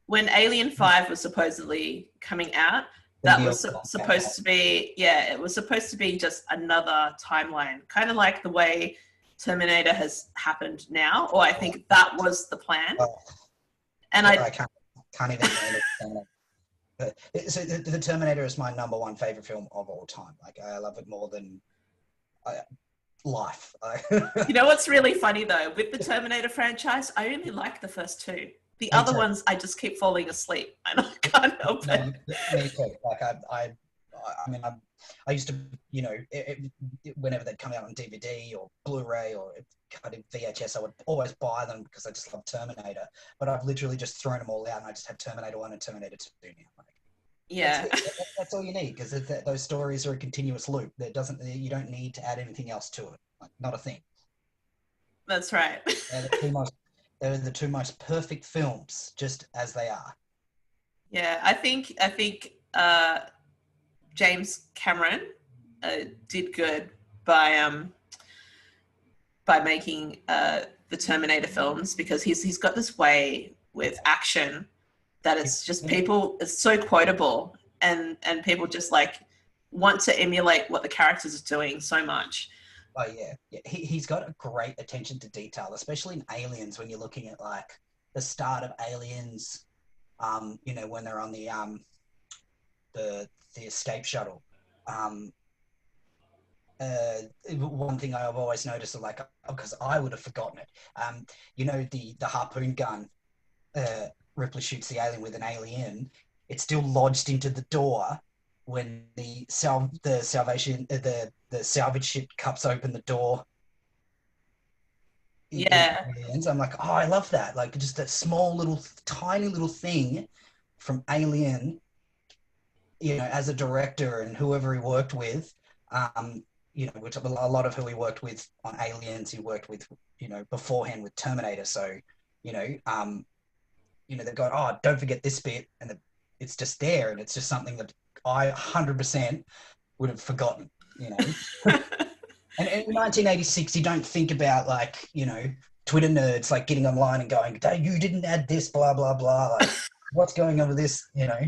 When Alien 5 was supposedly coming out, that was supposed to be, it was supposed to be just another timeline, kind of like the way Terminator has happened now, or I think that was the plan. And I can't even understand that. So the Terminator is my number one favorite film of all time. Like I love it more than life. You know what's really funny though? With the Terminator franchise, I only like the first two. The other ones, I just keep falling asleep, and I can't help it. Me too. Like I used to, whenever they'd come out on DVD or Blu-ray or cut in VHS, I would always buy them because I just love Terminator. But I've literally just thrown them all out, and I just have Terminator 1 and Terminator 2 now. Yeah, that's all you need because those stories are a continuous loop. You don't need to add anything else to it. Like, not a thing. That's right. They're the two most perfect films, just as they are. Yeah, I think James Cameron did good by making the Terminator films because he's got this way with action that it's just it's so quotable and people just like want to emulate what the characters are doing so much. Oh yeah. He's got a great attention to detail, especially in Aliens when you're looking at like the start of Aliens, when they're on the escape shuttle. One thing I've always noticed, like, because I would have forgotten it, the harpoon gun Ripley shoots the alien with an alien, it's still lodged into the door when the salvage ship cups open the door. Yeah. I'm like, oh, I love that. Like just that small little, tiny little thing from Alien, as a director and whoever he worked with, You know, which a lot of who he worked with on Aliens, he worked with, you know, beforehand with Terminator. So, you know, they've gone, oh, don't forget this bit, and it's just there, and it's just something that I 100% would have forgotten. You know, and in 1986, you don't think about like, you know, Twitter nerds like getting online and going, hey, you didn't add this, blah blah blah, like what's going on with this, you know?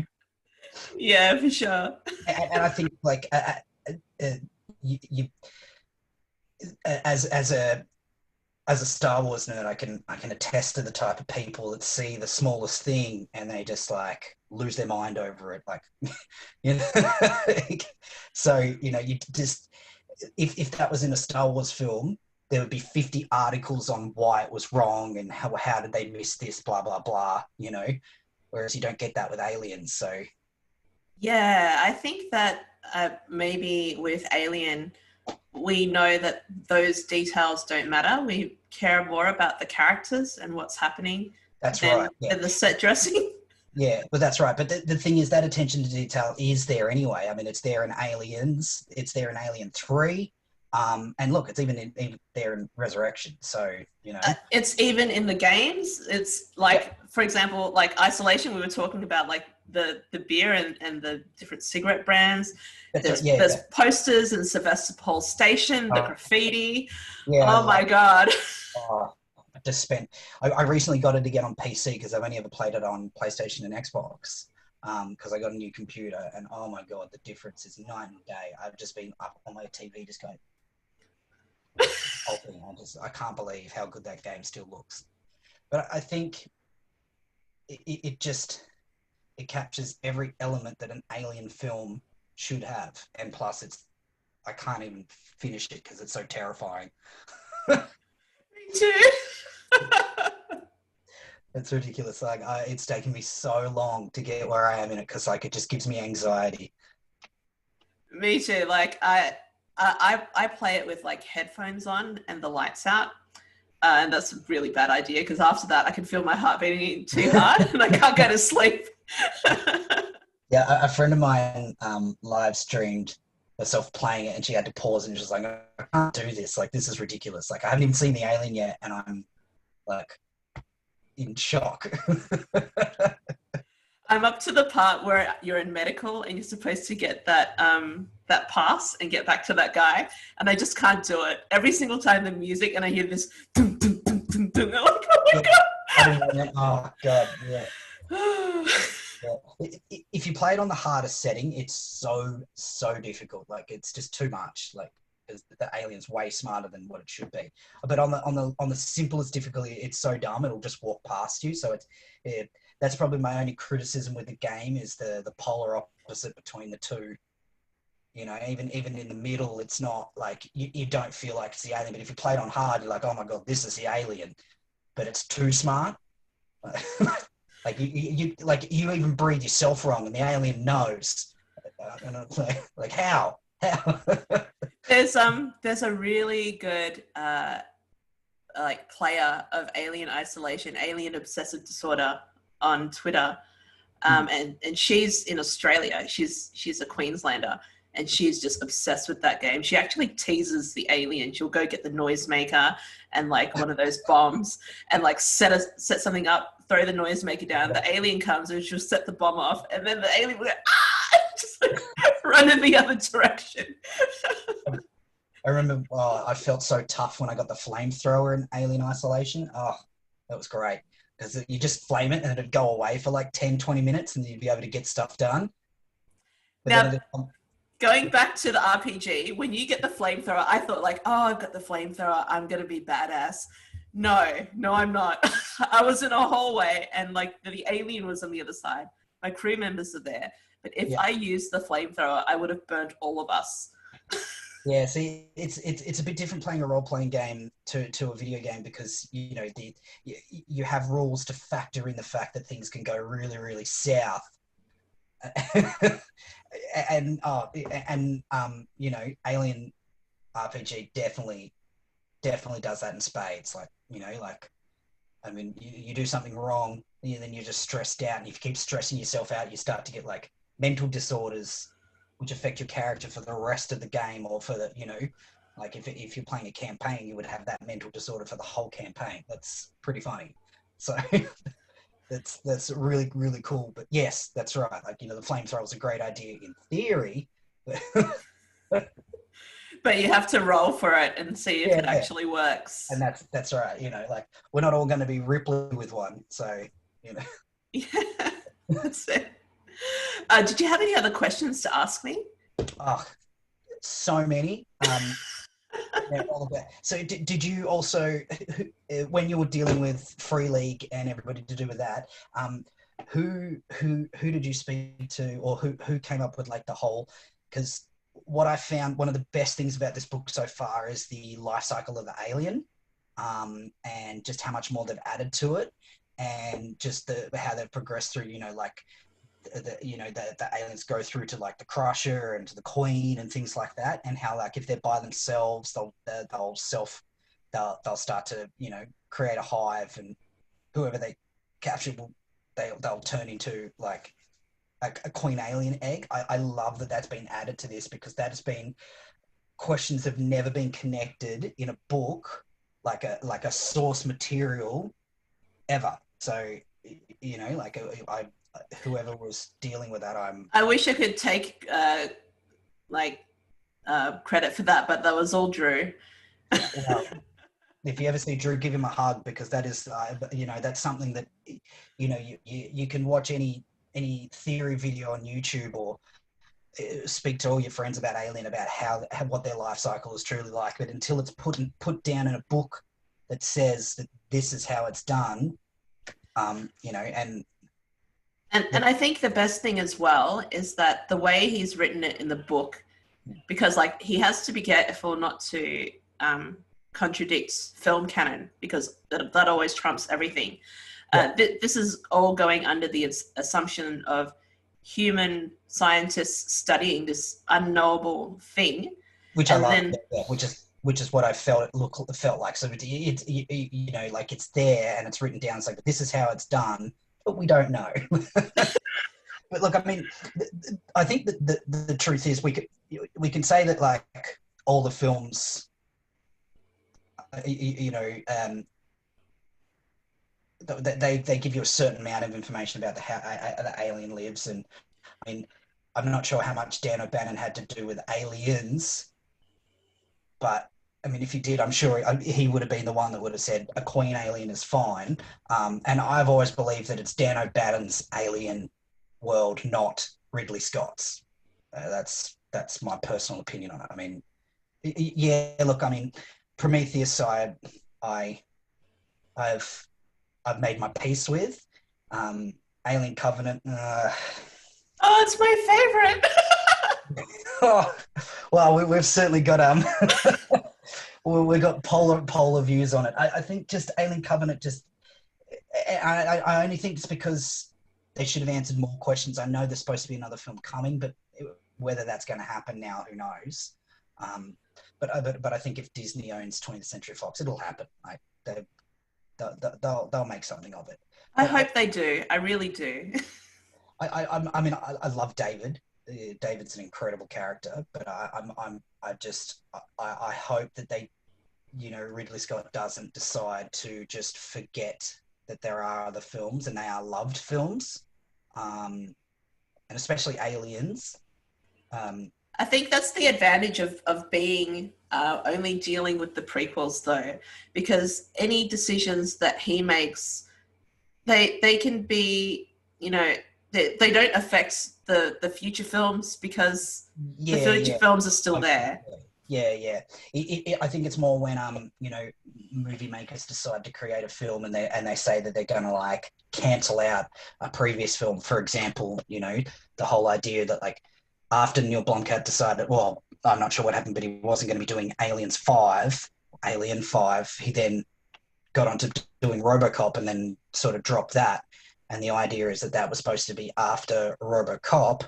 Yeah, for sure. And I think like you as a Star Wars nerd, I can attest to the type of people that see the smallest thing and they just like lose their mind over it. Like, you know, so you know, you just if that was in a Star Wars film, there would be 50 articles on why it was wrong and how did they miss this, blah blah blah. You know, whereas you don't get that with Aliens. So Yeah, I think that maybe with Alien, we know that those details don't matter. We care more about the characters and what's happening that's right. than, Yeah. than the set dressing. Yeah, but that's right. But the thing is that attention to detail is there anyway. I mean, it's there in Aliens. It's there in Alien 3. And look, it's even there in Resurrection. So, you know. It's even in the games. It's like, Yeah, for example, like Isolation, we were talking about like the beer and the different cigarette brands. that's right. There's posters in Sevastopol Station, the Uh, graffiti. yeah, I Oh love my God. I just spent I recently got it again on PC because I've only ever played it on PlayStation and Xbox. Because I got a new computer and oh my god, the difference is night and day. I've just been up on my TV just going, I can't believe how good that game still looks. But I think it just it captures every element that an Alien film should have, and plus I can't even finish it because it's so terrifying. Me too. It's ridiculous. Like it's taken me so long to get where I am in it because like it just gives me anxiety. Me too. Like I play it with like headphones on and the lights out. And that's a really bad idea because after that I can feel my heart beating too hard and I can't go to sleep. Yeah, a friend of mine live streamed herself playing it and she had to pause and she was like, I can't do this. Like, this is ridiculous. Like, I haven't even seen the alien yet and I'm like in shock. I'm up to the part where you're in medical and you're supposed to get that pass and get back to that guy, and I just can't do it. Every single time the music and I hear this, dum, dum, dum, dum, dum, I'm like, oh Yeah. Oh, God. Yeah. my god. Yeah. If you play it on the hardest setting, it's so difficult. Like it's just too much. Like the alien's way smarter than what it should be. But on the simplest difficulty, it's so dumb it'll just walk past you. So that's probably my only criticism with the game is the polar opposite between the two. You know, even in the middle, it's not like you don't feel like it's the alien. But if you play it on hard, you're like, oh my god, this is the alien. But it's too smart. Like you even breathe yourself wrong, and the alien knows. And it's like how? There's a really good like player of Alien Isolation, Alien Obsessive Disorder on Twitter, and she's in Australia. She's a Queenslander, and she's just obsessed with that game. She actually teases the alien. She'll go get the noisemaker and like one of those bombs and like set something up, throw the noisemaker down. The alien comes and she'll set the bomb off, and then the alien will go, ah! Just like run in the other direction. I remember I felt so tough when I got the flamethrower in Alien Isolation. Oh, that was great. Because you just flame it and it'd go away for like 10, 20 minutes and you'd be able to get stuff done. But Now, going back to the RPG, when you get the flamethrower, I thought like, oh, I've got the flamethrower, I'm going to be badass. No, I'm not. I was in a hallway and like the alien was on the other side. My crew members are there. But if I used the flamethrower, I would have burnt all of us. Yeah, see, it's a bit different playing a role-playing game to a video game because, you know, you have rules to factor in the fact that things can go really, really south. and you know, Alien RPG definitely does that in spades. Like, you know, like, I mean, you do something wrong and then you're just stressed out, and if you keep stressing yourself out, you start to get like mental disorders, which affect your character for the rest of the game, or for the, like if you're playing a campaign, you would have that mental disorder for the whole campaign. That's pretty funny. So that's really, really cool. But yes, that's right. Like, the flamethrower is a great idea in theory. But you have to roll for it and see if Yeah, it yeah. actually And works. that's right. Like, we're not all going to be Ripley with one. So, you know, Yeah, that's it. Did you have any other questions to ask me? oh, so many. Yeah, all of that. So did you also, when you were dealing with Free League and everybody to do with that, who did you speak to, or who came up with like the whole? Because what I found, one of the best things about this book so far is the life cycle of the alien, and just how much more they've added to it, and just how they've progressed through, like the aliens go through to like the Crusher and to the Queen and things like that, and how like if they're by themselves, they'll start to create a hive, and whoever they capture they'll turn into like a queen alien egg. I love that that's been added to this, because that has been questions have never been connected in a book, like a source material ever. So like I whoever was dealing with that, I wish I could take like credit for that, but that was all Drew. well, if you ever see Drew, give him a hug, because that is, that's something that, you can watch any theory video on YouTube, or speak to all your friends about Alien, about how what their life cycle is truly like. But until it's put down in a book that says that this is how it's done, and And I think the best thing as well is that the way he's written it in the book, because like he has to be careful not to contradict film canon, because that always trumps everything. yeah, This is all going under the assumption of human scientists studying this unknowable thing, which I and love, then yeah, which is what I felt like. So like it's there and it's written down. It's like, this is how it's done, but we don't know. But look, I mean, I think that the truth is, we can say that like all the films, they give you a certain amount of information about how the alien lives. And I mean, I'm not sure how much Dan O'Bannon had to do with aliens, but I mean, if he did, I'm sure he would have been the one that would have said a queen alien is fine. And I've always believed that it's Dan O'Bannon's alien world, not Ridley Scott's. That's my personal opinion on it. I mean, yeah, look, I mean, Prometheus side, I I've I've made my peace with. Alien Covenant. oh, it's my favorite. Oh, well, we've certainly got we've got polar views on it. I think just Alien Covenant. I only think it's because they should have answered more questions. I know there's supposed to be another film coming, but whether that's going to happen now, who knows? But I think if Disney owns 20th Century Fox, it'll happen. Like they'll make something of it. I But hope they do. I really do. I mean, I love David. David's an incredible character, but I hope that Ridley Scott doesn't decide to just forget that there are other films, and they are loved films, and especially Aliens. I think that's the advantage of being only dealing with the prequels, though, because any decisions that he makes, they can be, they don't affect the future films, because the Yeah, future yeah. films are still there. Yeah. I think it's more when movie makers decide to create a film, and they say that they're going to like cancel out a previous film. For example, the whole idea that like after Neil Blomkamp decided, well, I'm not sure what happened, but he wasn't going to be doing Alien 5. He then got onto doing RoboCop and then sort of dropped that. And the idea is that that was supposed to be after RoboCop,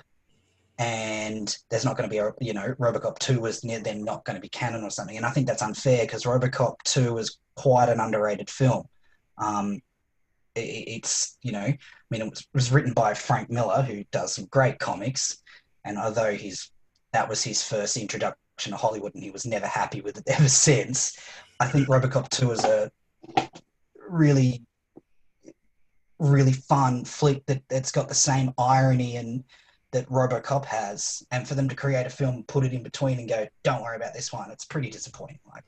and there's not going to be RoboCop 2 was then not going to be canon or something. And I think that's unfair, because RoboCop 2 is quite an underrated film. It's, I mean, it was written by Frank Miller, who does some great comics. And although he's that was his first introduction to Hollywood, and he was never happy with it ever since. I think RoboCop 2 is a really, really fun flick that's got the same irony and that RoboCop has, and for them to create a film, put it in between, and go, "Don't worry about this one," it's pretty disappointing. Like,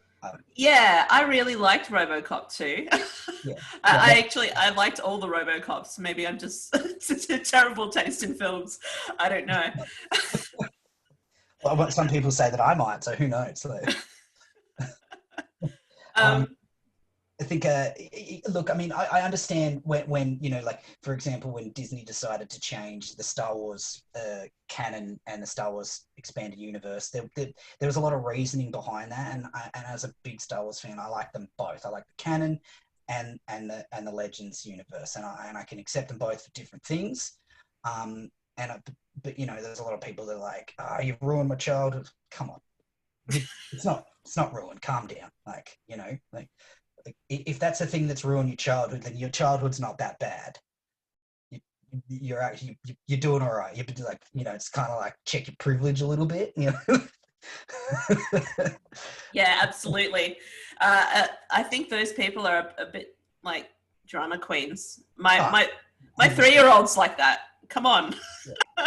Yeah, I really liked RoboCop too. yeah, yeah. I liked all the RoboCops. Maybe I'm just it's a terrible taste in films. I don't know. Well, some people say that I might, so who knows? So, um, Um, I think, look, I mean, I understand when, like, for example, when Disney decided to change the Star Wars canon and the Star Wars expanded universe, there was a lot of reasoning behind that. And as a big Star Wars fan, I like them both. I like the canon and the Legends universe, and I can accept them both for different things. And but there's a lot of people that are like, "Oh, you've ruined my childhood." Come on, it's not ruined. Calm down, like if that's a thing that's ruined your childhood, then your childhood's not that bad. You're actually you're doing all right. You're like, it's kind of like check your privilege a little bit. yeah, absolutely. I think those people are a bit like drama queens. My Oh, my my 3-year-old's like that. Come on.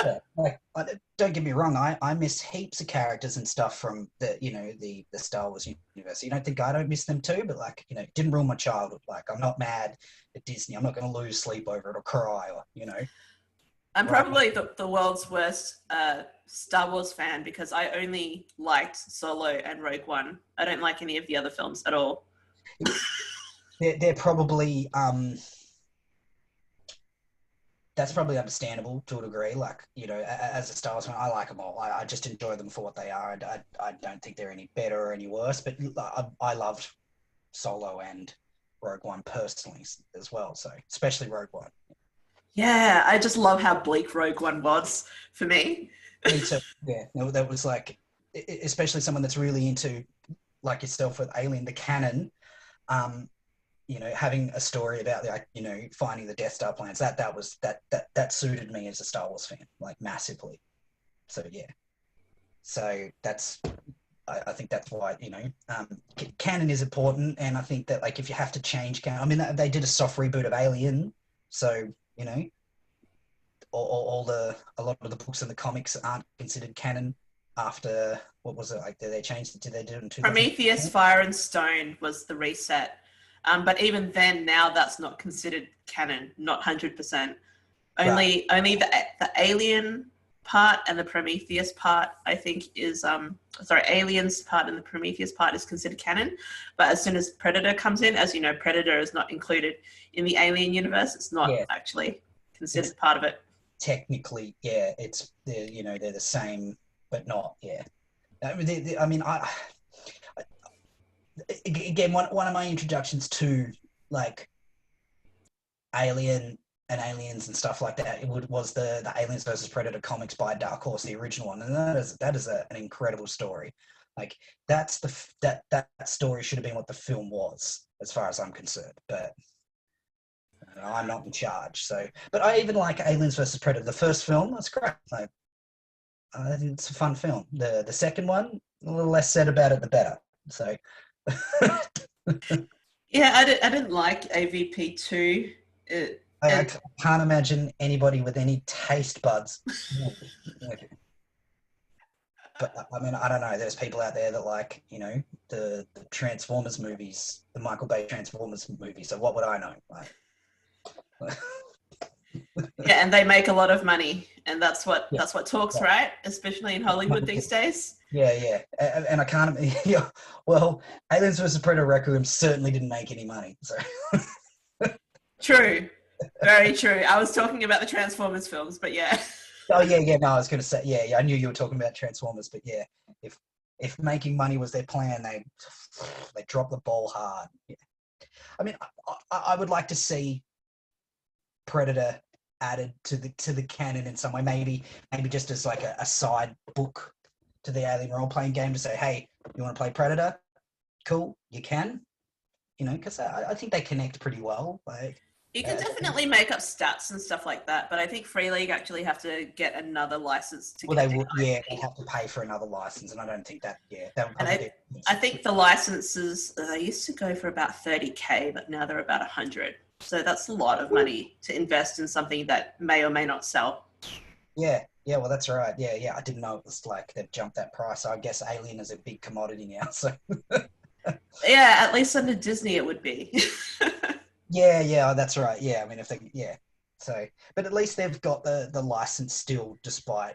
yeah. Like, don't get me wrong. I miss heaps of characters and stuff from the Star Wars universe. You don't think I don't miss them too? But like, it didn't ruin my childhood. Like, I'm not mad at Disney. I'm not going to lose sleep over it or cry or I'm right probably the world's worst Star Wars fan because I only liked Solo and Rogue One. I don't like any of the other films at all. now. They're probably that's probably understandable to a degree. Like, as a Star Wars fan, I like them all. I just enjoy them for what they are. I don't think they're any better or any worse. But I loved Solo and Rogue One personally as well. So especially Rogue One. Yeah, I just love how bleak Rogue One was for me. Me too. Yeah, no, that was like, especially someone that's really into, like yourself with Alien, the canon. Um, having a story about like, finding the Death Star plans. That suited me as a Star Wars fan, like massively. So yeah. So I think that's why canon is important, and I think that like if you have to change canon, I mean they did a soft reboot of Alien, so a lot of the books and the comics aren't considered canon after what was it like? Did they change it? Did they do it in 2000? Prometheus, Fire and Stone was the reset. But even then, now that's not considered canon, not 100%. Right. Only the Alien part and the Prometheus part, I think, is Aliens part and the Prometheus part is considered canon. But as soon as Predator comes in, as you know, Predator is not included in the Alien universe. It's not Yeah. actually considered part of it. Technically, yeah, they're the same, but not. Yeah. I mean, again, one of my introductions to like Alien and Aliens and stuff like that was the Aliens versus Predator comics by Dark Horse, the original one, and that is an incredible story. Like that story should have been what the film was, as far as I'm concerned. But I'm not in charge, so. But I even like Aliens versus Predator, the first film. That's great. Like, I think it's a fun film. The second one, a little less said about it, the better. So. Yeah, I didn't like AVP2. I can't imagine anybody with any taste buds. But I mean, I don't know. There's people out there that like, the Transformers movies, the Michael Bay Transformers movies. So what would I know? Yeah, and they make a lot of money, and that's what talks, Yeah. right? Especially in Hollywood these days. Yeah. And I can't. Yeah. Well, Aliens vs Predator Requiem certainly didn't make any money. So. True, very true. I was talking about the Transformers films, but yeah. Oh yeah. No, I was going to say yeah. I knew you were talking about Transformers, but yeah, if making money was their plan, they dropped the ball hard. Yeah. I mean, I would like to see Predator added to the canon in some way, maybe just as like a side book to the Alien role playing game to say, hey, you want to play Predator? Cool, you can. Because I think they connect pretty well. Like, You can definitely make up stats and stuff like that, but I think Free League actually have to get another license to Well, get they their will, yeah, they IP. have to pay for another license, and I don't think that, yeah, that would And probably be. I think the licenses they used to go for about 30K, but now they're about 100. So that's a lot of money to invest in something that may or may not sell. Yeah, yeah, well, that's right. Yeah, yeah, I didn't know it was like they've jumped that price. So I guess Alien is a big commodity now. So Yeah, at least under Disney it would be. yeah, yeah, that's right. Yeah, I mean, if they, yeah, so but at least they've got the license still, despite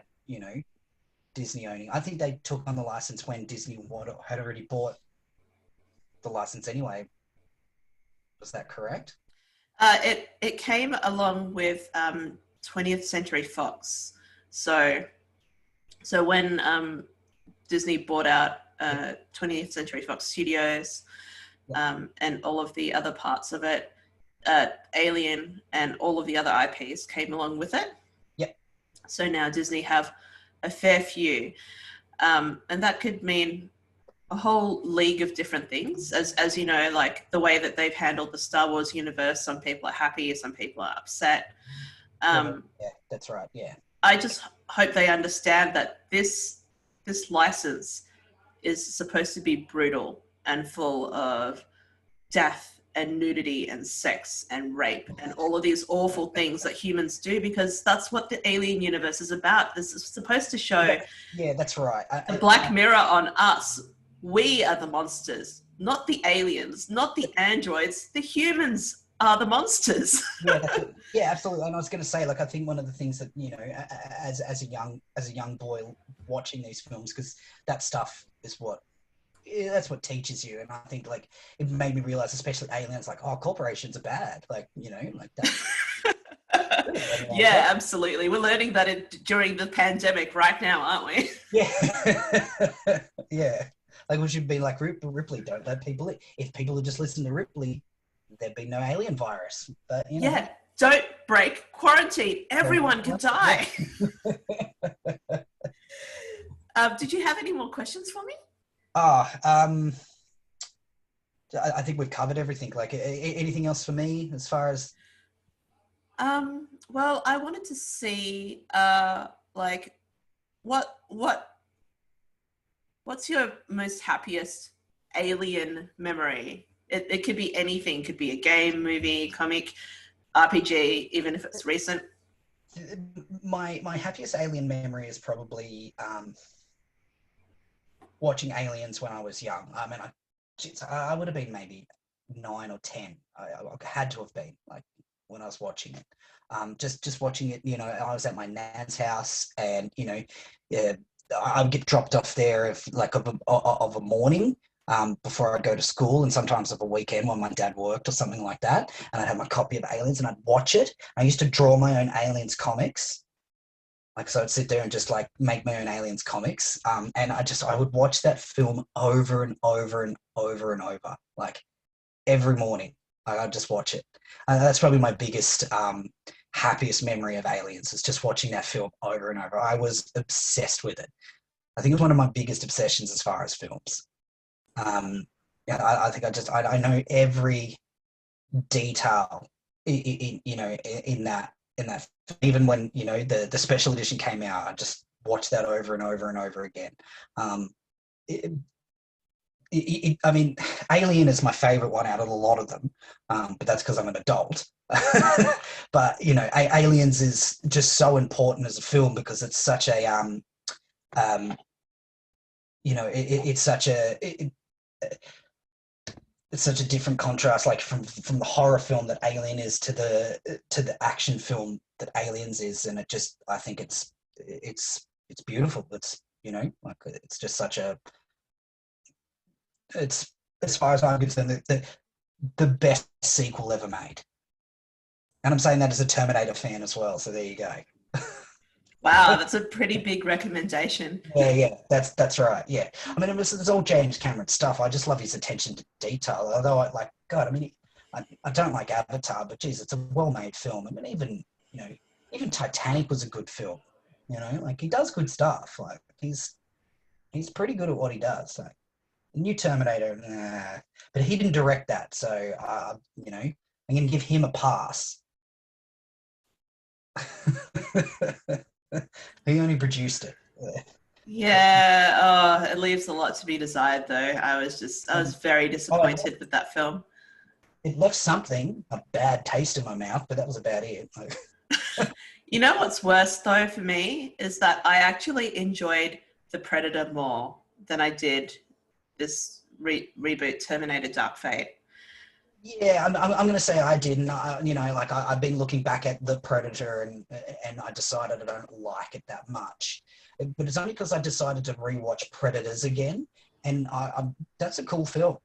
Disney owning. I think they took on the license when Disney had already bought the license anyway. Was that correct? It came along with 20th Century Fox. So when Disney bought out Yeah, 20th Century Fox Studios and all of the other parts of it, Alien and all of the other IPs came along with it. yeah, So now Disney have a fair few, and that could mean a whole league of different things. As you know, like the way that they've handled the Star Wars universe, some people are happy, some people are upset. yeah, Um, yeah. That's right. Yeah, I just hope they understand that this license is supposed to be brutal and full of death and nudity and sex and rape and all of these awful things that humans do, because that's what the alien universe is about. This is supposed to show yeah, that's right. a black mirror on us. We are the monsters, not the aliens, not the androids. The humans are the monsters. Yeah, that's it. Yeah, absolutely. And I was going to say, like, I think one of the things that as a young boy watching these films, because that stuff is what that's what teaches you. And I think like it made me realize, especially aliens, like, oh, corporations are bad. Like, like that's Yeah, absolutely. We're learning that during the pandemic right now, aren't we? yeah, yeah. Like we should be like Ripley. Don't let people. If people would just listen to Ripley, there'd be no alien virus. But Yeah, don't break quarantine. Everyone could die. Did you have any more questions for me? Ah, I think we've covered everything. Like, anything else for me as far as? Well, I wanted to see, like, what what's your most happiest alien memory? It could be anything. It could be a game, movie, comic, RPG, even if it's recent. My happiest alien memory is probably watching Aliens when I was young. I mean, I would have been maybe 9 or 10. I had to have been like when I was watching it. Just watching it. I was at my nan's house, and yeah, I would get dropped off there of a morning. Before I'd go to school, and sometimes of a weekend when my dad worked or something like that, and I'd have my copy of Aliens and I'd watch it. I used to draw my own Aliens comics, like, so I'd sit there and just like make my own Aliens comics. And I would watch that film over and over and over and over, like every morning. I'd just watch it. That's probably my biggest, happiest memory of Aliens, is just watching that film over and over. I was obsessed with it. I think it was one of my biggest obsessions as far as films. Yeah, I think I know every detail in that even when the special edition came out, I just watched that over and over and over again. it, I mean, Alien is my favorite one out of a lot of them, but that's because I'm an adult. But Aliens is just so important as a film because it's such a it's such a it's such a different contrast, like from the horror film that Alien is to the action film that Aliens is, and I think it's beautiful. It's like it's just such a it's as far as I'm concerned the best sequel ever made, and I'm saying that as a Terminator fan as well. So there you go. Wow, that's a pretty big recommendation. Yeah, that's right. Yeah, I mean, it's all James Cameron stuff. I just love his attention to detail. Although God, I mean, I don't like Avatar, but geez, it's a well-made film. I mean, even Titanic was a good film. Like he does good stuff. Like he's pretty good at what he does. So New Terminator, nah. But he didn't direct that, so I'm going to give him a pass. He only produced it. Yeah, oh, it leaves a lot to be desired, though. I was very Oh, disappointed with that film. it left something, a bad taste in my mouth, but that was about it. You know what's worse, though, for me, is that I actually enjoyed The Predator more than I did this reboot Terminator Dark Fate. Yeah, I'm going to say I did, and I've been looking back at the Predator, and I decided I don't like it that much. But it's only because I decided to rewatch Predators again, and that's a cool film.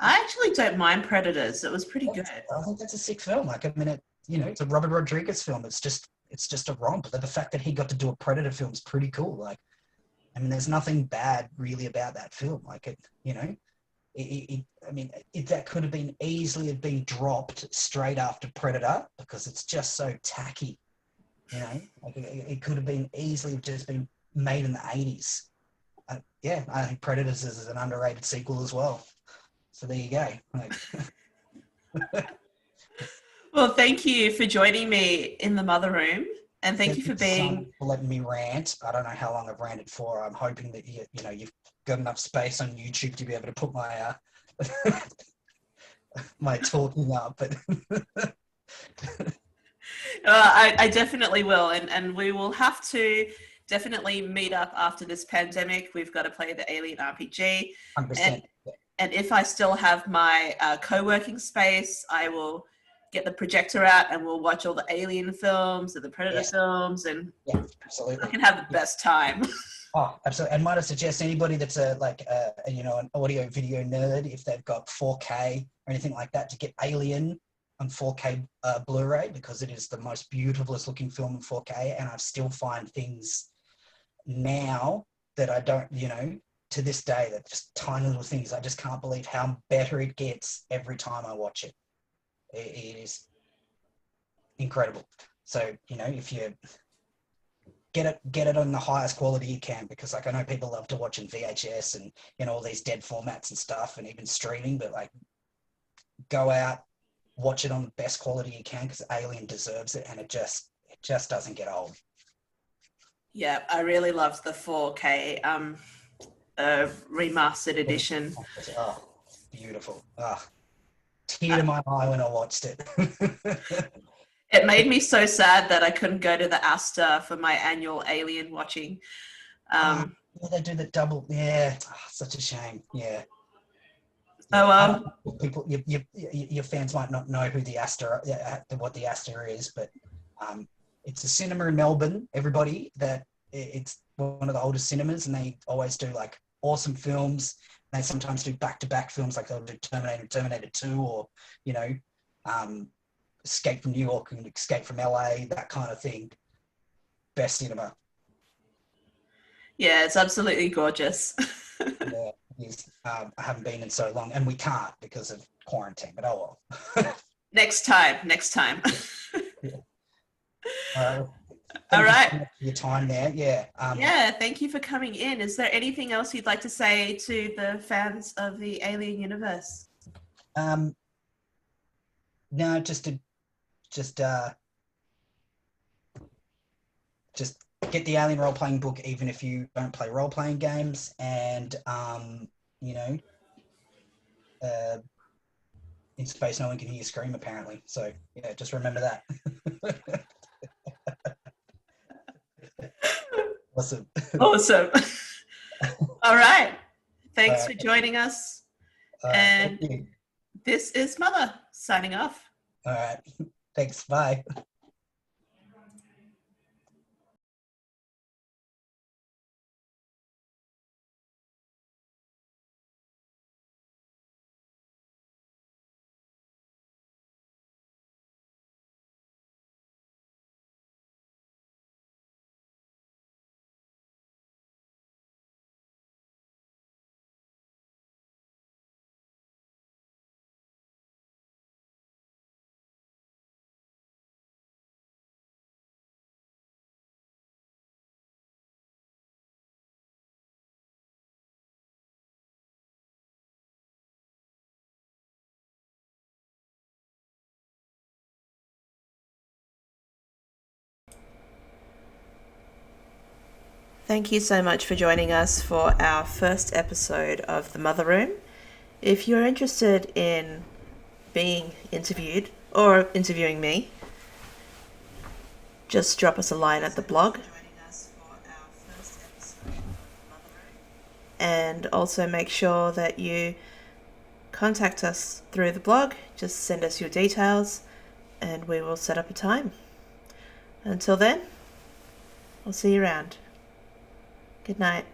I actually don't mind Predators. It was pretty good. I think that's a sick film. Like, I mean, it's a Robert Rodriguez film. It's just a romp. But the fact that he got to do a Predator film is pretty cool. Like, I mean, there's nothing bad really about that film. Like, I mean, that could have been easily have been dropped straight after Predator because it's just so tacky. Like it could have been easily just been made in the 80s. Yeah, I think Predators is an underrated sequel as well. So there you go. Like, Well, thank you for joining me in the mother room, and thank you thank you for so much being. for letting me rant. I don't know how long I've ranted for. I'm hoping that you've got enough space on YouTube to be able to put my my talking up. But I definitely will, and we will have to definitely meet up after this pandemic. We've got to play the Alien RPG, and 100%. and if I still have my co-working space, I will get the projector out and we'll watch all the Alien films and the Predator Yes. films, and Yeah, I absolutely. can have the best time. Oh, absolutely. And might I suggest anybody that's an audio video nerd, if they've got 4K or anything like that, to get Alien on 4K Blu-ray, because it is the most beautifulest looking film in 4K. And I still find things now that I don't, to this day, that just tiny little things. I just can't believe how better it gets every time I watch it. It is incredible. So, if you get it on the highest quality you can, because like I know people love to watch in VHS and all these dead formats and stuff, and even streaming, but like go out, watch it on the best quality you can, because Alien deserves it, and it just doesn't get old. Yeah, I really loved the 4K remastered edition. Oh, beautiful. Oh, tear Uh, to my eye when I watched it. it made me so sad that I couldn't go to the Astor for my annual Alien watching. Oh, Um, yeah, they do the double. Yeah, oh, such a shame. Yeah. oh Yeah, I don't well. know, people, your fans might not know who the Astor, what the Astor is, but um, it's a cinema in Melbourne. Everybody, that it's one of the oldest cinemas, and they always do like awesome films. They sometimes do back-to-back films, like they'll do Terminator 2, or you know, um, Escape from New York and Escape from LA, that kind of thing. Best cinema. Yeah, it's absolutely gorgeous. Yeah, I haven't been in so long, and we can't because of quarantine. But oh well. Next time, next time. Yeah. Uh, All Thank you right. so much for your time there. Yeah. Yeah, thank you for coming in. Is there anything else you'd like to say to the fans of the Alien universe? Um, no, just get the Alien role playing book, even if you don't play role playing games, and you know, uh, in space, no one can hear you scream apparently. So yeah, just remember that. Awesome. Awesome. All right. All Thanks right. for joining us. All right. Thank And you. this is Mother signing off. All right. Thanks. Bye. Thank you so much for joining us for our first episode of The Mother Room. If you're interested in being interviewed or interviewing me, just drop us a line at the blog. And also make sure that you contact us through the blog. Just send us your details and we will set up a time. Until then, I'll see you around. Good night.